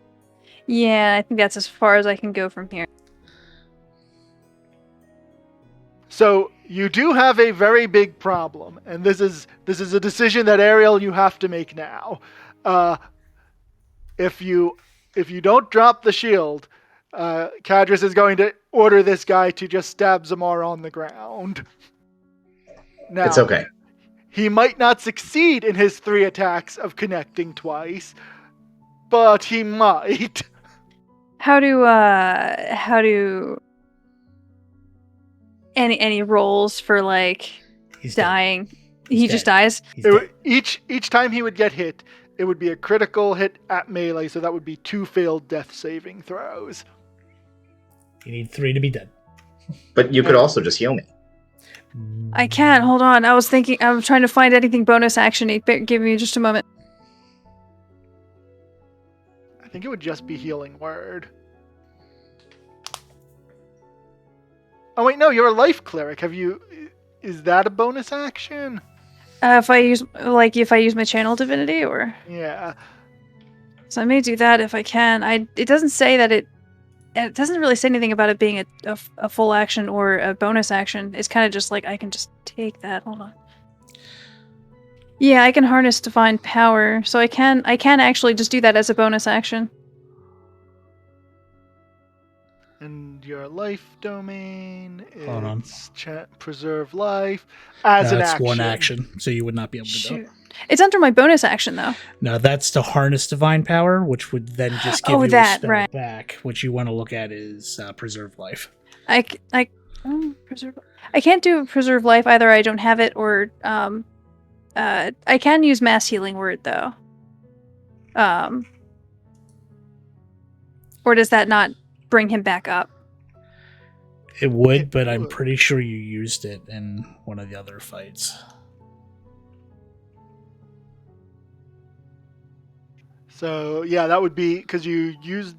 S3: Yeah, I think that's as far as I can go from here.
S2: So you do have a very big problem, and this is a decision that Ariel you have to make now. If you don't drop the shield, Cadris is going to order this guy to just stab Zamar on the ground. Now,
S4: It's okay.
S2: he might not succeed in his 3 attacks of connecting twice, but he might.
S3: How do any rolls for like
S1: He's dead.
S3: dying?
S1: He's
S3: He
S1: dead.
S3: just dies.
S1: He's
S2: It
S1: dead.
S2: would, each time he would get hit, it would be a critical hit at melee, so that would be 2 failed death saving throws.
S1: You need 3 to be dead.
S4: But you could also just heal me.
S3: I can't. Hold on. I was trying to find anything bonus action. Give me just a moment.
S2: I think it would just be healing word. Oh wait, no, you're a life cleric. Is that a bonus action?
S3: If I use my channel divinity, or
S2: Yeah.
S3: so I may do that if I can. It doesn't say that it doesn't really say anything about it being a full action or a bonus action. It's kind of just like I can just take that. Hold on. Yeah, I can harness divine power, so I can actually just do that as a bonus action.
S2: And your life domain
S1: Hold on.
S2: is preserve life as an
S1: That's
S2: action.
S1: one action, so you would not be able to do
S3: Shoot.
S1: it.
S3: It's under my bonus action though.
S1: No, that's to harness divine power, which would then just give you a
S3: that,
S1: spell
S3: right.
S1: back. What you want to look at is preserve life.
S3: Preserve. I can't do preserve life either. I don't have it, or I can use mass healing word though. Or does that not bring him back up?
S1: It would,
S2: It
S1: but I'm
S2: would.
S1: pretty sure you used it in one of the other fights.
S2: So yeah, that would be because you used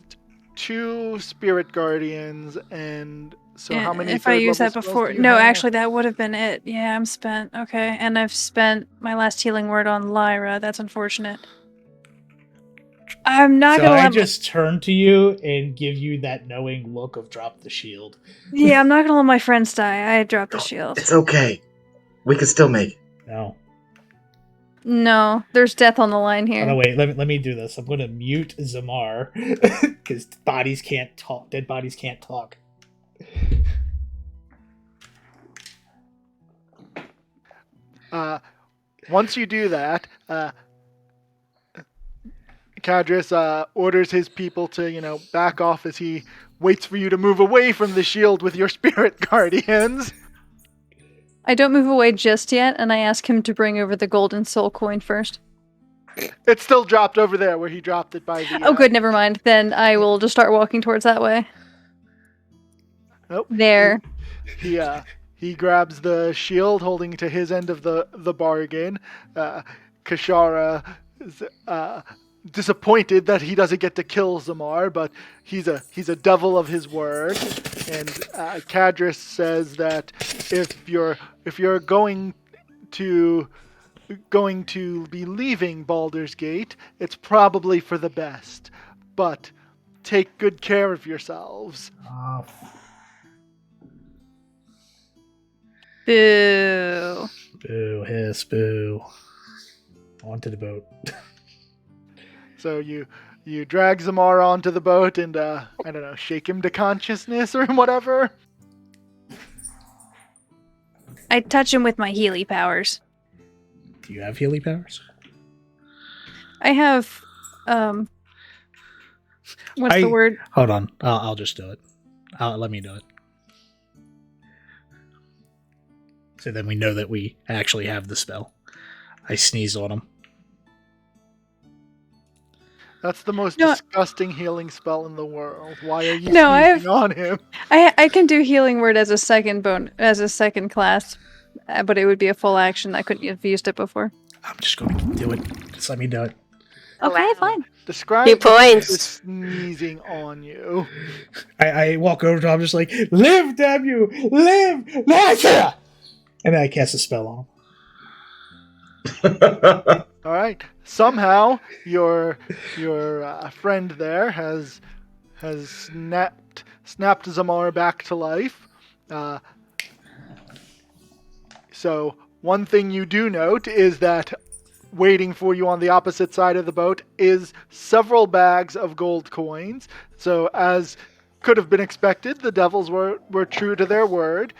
S2: 2 spirit guardians, and so how
S3: And
S2: many?
S3: if I
S2: third
S3: used
S2: level
S3: that
S2: spells
S3: before,
S2: do you
S3: no,
S2: have?
S3: actually that would have been it. Yeah, I'm spent. Okay, and I've spent my last healing word on Lyra. That's unfortunate. I'm not
S1: So
S3: gonna
S1: I
S3: let.
S1: just turn to you and give you that knowing look of drop the shield.
S3: Yeah, I'm not gonna let my friends die. I dropped the shield.
S4: It's okay. We can still make it.
S1: No.
S3: No, there's death on the line here.
S1: Oh no, wait. Let me do this. I'm going to mute Zamar because bodies can't talk. Dead bodies can't talk.
S2: Once you do that, Cadris orders his people to, back off as he waits for you to move away from the shield with your spirit guardians.
S3: I don't move away just yet, and I ask him to bring over the golden soul coin first.
S2: It's still dropped over there where he dropped it by the.
S3: Oh, good, never mind. Then I will just start walking towards that way.
S2: Nope.
S3: There.
S2: He grabs the shield, holding to his end of the bargain. Kashara is disappointed that he doesn't get to kill Zamar, but he's a devil of his word. And Cadris says that if you're going to be leaving Baldur's Gate, it's probably for the best. But take good care of yourselves.
S3: Boo.
S1: Boo, hiss, boo. Onto the boat.
S2: So you drag Zamar onto the boat and I don't know, shake him to consciousness or whatever.
S3: I touch him with my Healy powers.
S1: Do you have Healy powers?
S3: I have, what's the word?
S1: Hold on. I'll just do it. Let me do it. So then we know that we actually have the spell. I sneeze on him.
S2: That's the most
S3: No.
S2: disgusting healing spell in the world. Why are you
S3: No, I
S2: sneezing on him?
S3: I can do healing word as a second class, but it would be a full action. I couldn't have used it before.
S1: I'm just going to do it. Just let me do it.
S5: Oh,
S3: Okay,
S5: wow.
S3: fine.
S2: Describe
S5: 2
S2: the
S5: points.
S2: sneezing on you.
S1: I walk over to him, I'm just like, live, damn you! Live! Live! And then I cast a spell on him.
S2: All right. Somehow your friend there has snapped Zamar back to life. So one thing you do note is that waiting for you on the opposite side of the boat is several bags of gold coins. So as could have been expected, the devils were true to their word.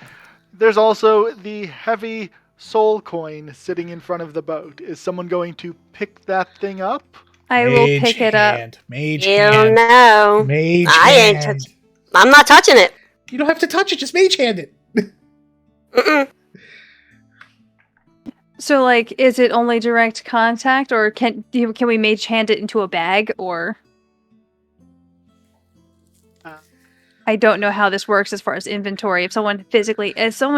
S2: There's also the heavy soul coin sitting in front of the boat. Is someone going to pick that thing up?
S3: I will pick it up.
S1: Mage
S5: Hell
S1: hand.
S5: no.
S1: Mage
S5: I ain't
S1: hand.
S5: I'm not touching it.
S1: You don't have to touch it, just mage hand it.
S5: Mm-mm.
S3: So, like, is it only direct contact, or can we mage hand it into a bag, or? I don't know how this works as far as inventory. If someone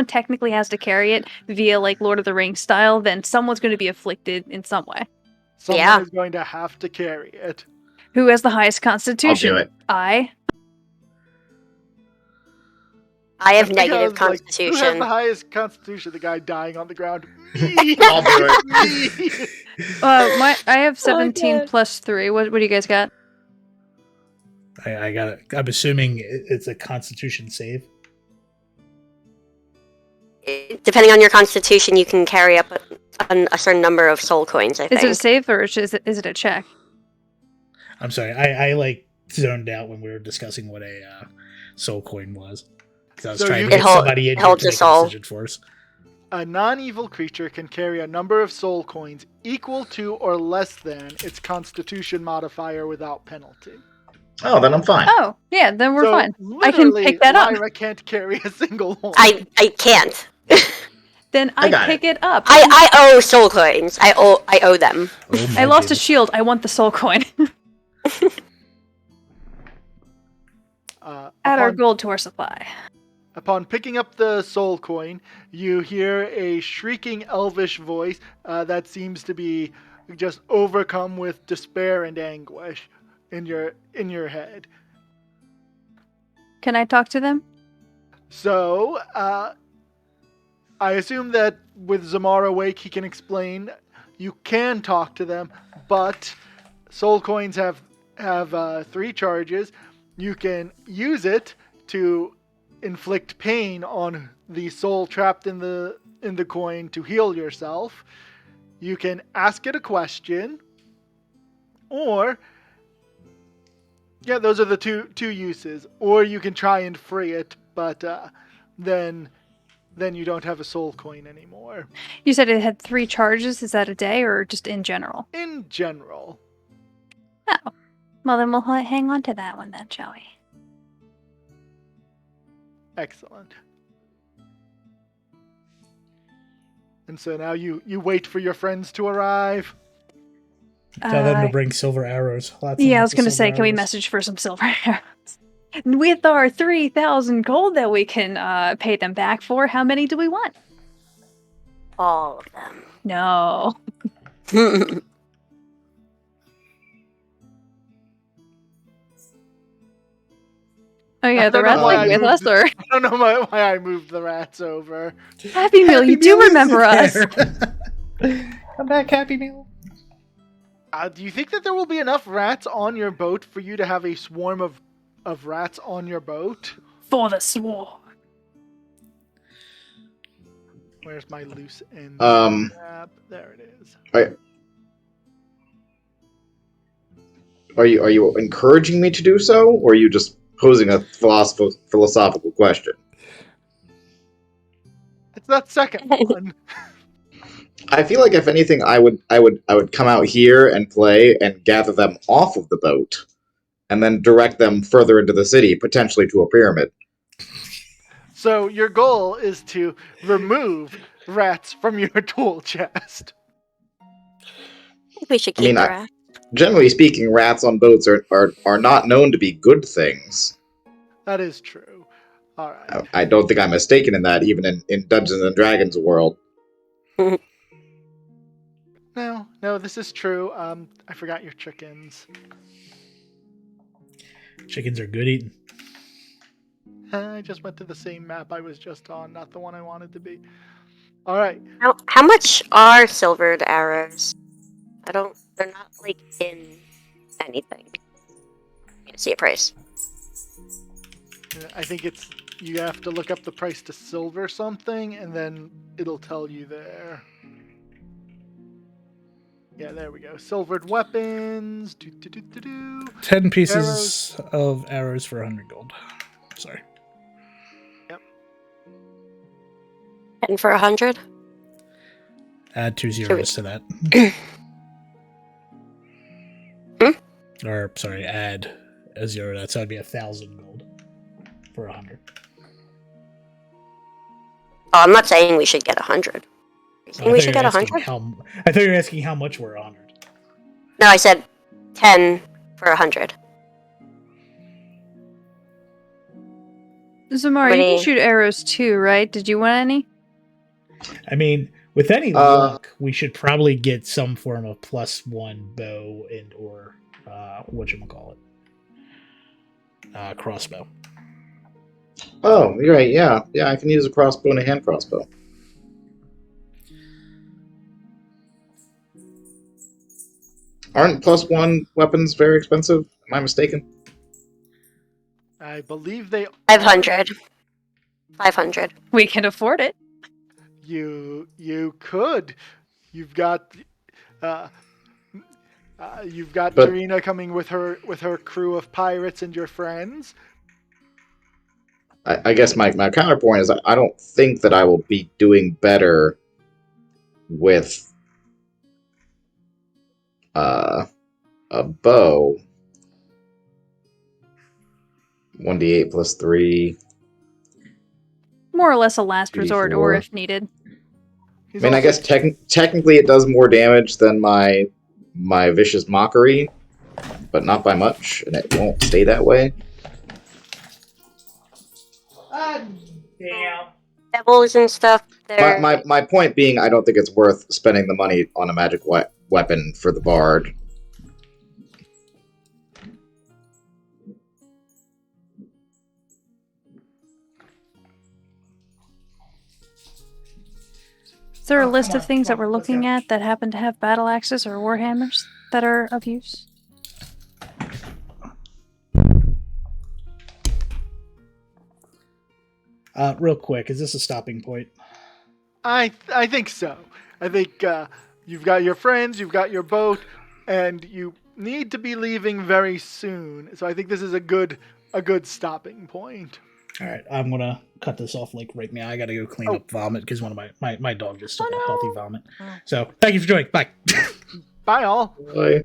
S3: technically has to carry it via like Lord of the Rings style, then someone's going to be afflicted in some way.
S2: Someone
S5: Yeah.
S2: is going to have to carry it.
S3: Who has the highest constitution?
S4: I'll do it.
S3: I.
S5: I have
S2: Because,
S5: negative
S2: like, who has
S5: constitution.
S2: the highest constitution? The guy dying on the ground.
S4: I'll do it.
S3: I have 17
S5: God.
S3: plus 3. What do you guys got?
S1: I got it. I'm assuming it's a constitution save.
S5: Depending on your constitution, you can carry up a certain number of soul coins, I think.
S3: Is it a save or is it a check?
S1: I'm sorry. I like zoned out when we were discussing what a soul coin was. Because I was
S2: So
S1: trying
S2: you-
S1: to
S5: It
S1: get
S5: hol-
S1: somebody in
S5: it
S1: here
S5: holds
S1: to make
S5: us
S1: a
S5: all.
S1: decision for us.
S2: A non-evil creature can carry a number of soul coins equal to or less than its constitution modifier without penalty.
S4: Oh, then I'm fine.
S3: Oh, yeah, then we're
S2: so
S3: fine. I can
S2: literally,
S3: pick that up.
S2: Lyra can't carry a single one.
S5: I can't.
S3: Then
S4: I
S3: I
S4: got
S3: pick it up.
S5: I owe soul coins. I owe them.
S1: Oh
S3: I
S1: my
S3: lost a
S1: goodness.
S3: shield. I want the soul coin. Add our
S2: Upon,
S3: gold to our supply.
S2: upon picking up the soul coin, you hear a shrieking elvish voice that seems to be just overcome with despair and anguish in your head.
S3: Can I talk to them?
S2: So, I assume that with Zamar awake, he can explain. You can talk to them, but soul coins have 3 charges. You can use it to inflict pain on the soul trapped in the coin to heal yourself. You can ask it a question, or those are the two uses. Or you can try and free it, but then you don't have a soul coin anymore.
S3: You said it had 3 charges. Is that a day or just in general?
S2: In general.
S3: Oh. Well, then we'll hang on to that one then, shall we?
S2: Excellent. And so now you wait for your friends to arrive.
S1: Tell them to bring silver arrows. Lots and
S3: Yeah, I
S1: lots
S3: was
S1: of
S3: going to
S1: silver
S3: say, can we
S1: arrows.
S3: message for some silver arrows? With our 3,000 gold that we can pay them back for, how many do we want?
S5: All of them.
S3: No. Oh yeah,
S2: I
S3: the
S2: don't
S3: rats
S2: know why
S3: like
S2: I
S3: with us,
S2: moved-
S3: or
S2: I don't know why I moved the rats over.
S3: Happy Meal, you do
S1: Meal
S3: remember us.
S1: isn't there. Come back, Happy Meal.
S2: Do you think that there will be enough rats on your boat for you to have a swarm of rats on your boat?
S3: For the swarm.
S2: Where's my loose end? Tab? There it is.
S4: Are you encouraging me to do so, or are you just posing a philosophical question?
S2: It's that second one.
S4: I feel like if anything, I would come out here and play and gather them off of the boat, and then direct them further into the city, potentially to a pyramid.
S2: So your goal is to remove rats from your tool chest.
S5: We should
S4: I mean,
S5: keep the rat.
S4: Generally speaking, rats on boats are not known to be good things.
S2: That is true. All right.
S4: I don't think I'm mistaken in that, even in Dungeons and Dragons world.
S2: No, this is true. I forgot your chickens.
S1: Chickens are good eating.
S2: I just went to the same map I was just on, not the one I wanted to be. All right.
S5: How much are silvered arrows? They're not like in anything. Can't see a price.
S2: I think you have to look up the price to silver something, and then it'll tell you there. Yeah, there we go. Silvered weapons.
S1: 10 pieces of arrows for 100 gold. Sorry.
S2: Yep.
S5: And for 100?
S1: Add 2 zeros to that. Or, sorry, add a 0 to that. So it'd be 1,000 gold for 100.
S5: Oh, I'm not saying we should get 100. We should get 100?
S1: I thought you were asking how much we're 100.
S5: No, I said 10 for 100.
S3: Zamar, you can shoot arrows too, right? Did you want any?
S1: I mean, with any luck, we should probably get some form of +1 bow and or whatchamacallit. Crossbow.
S4: Oh, you're right. Yeah, I can use a crossbow and a hand crossbow. Aren't +1 weapons very expensive? Am I mistaken?
S2: I believe they
S5: 500. 500.
S3: We can afford it.
S2: You could. You've got Tarina coming with her crew of pirates and your friends.
S4: I guess my counterpoint is I don't think that I will be doing better with a bow. 1d8 plus 3.
S3: More or less a last
S4: 3d4.
S3: resort, or if needed.
S2: He's
S4: I mean, I
S2: also-
S4: guess technically it does more damage than my vicious mockery, but not by much, and it won't stay that way.
S1: Damn.
S5: Devils and stuff.
S4: My point being, I don't think it's worth spending the money on a magic weapon for the bard.
S3: Is there a list of things that we're looking at that happen to have battle axes or warhammers that are of use?
S1: Real quick, is this a stopping point?
S2: I think so. I think you've got your friends, you've got your boat, and you need to be leaving very soon. So I think this is a good stopping point.
S1: All right, I'm gonna cut this off like right now. I gotta go clean up vomit because one of my dog just took a healthy vomit. So thank you for joining. Bye.
S2: Bye all.
S4: Bye.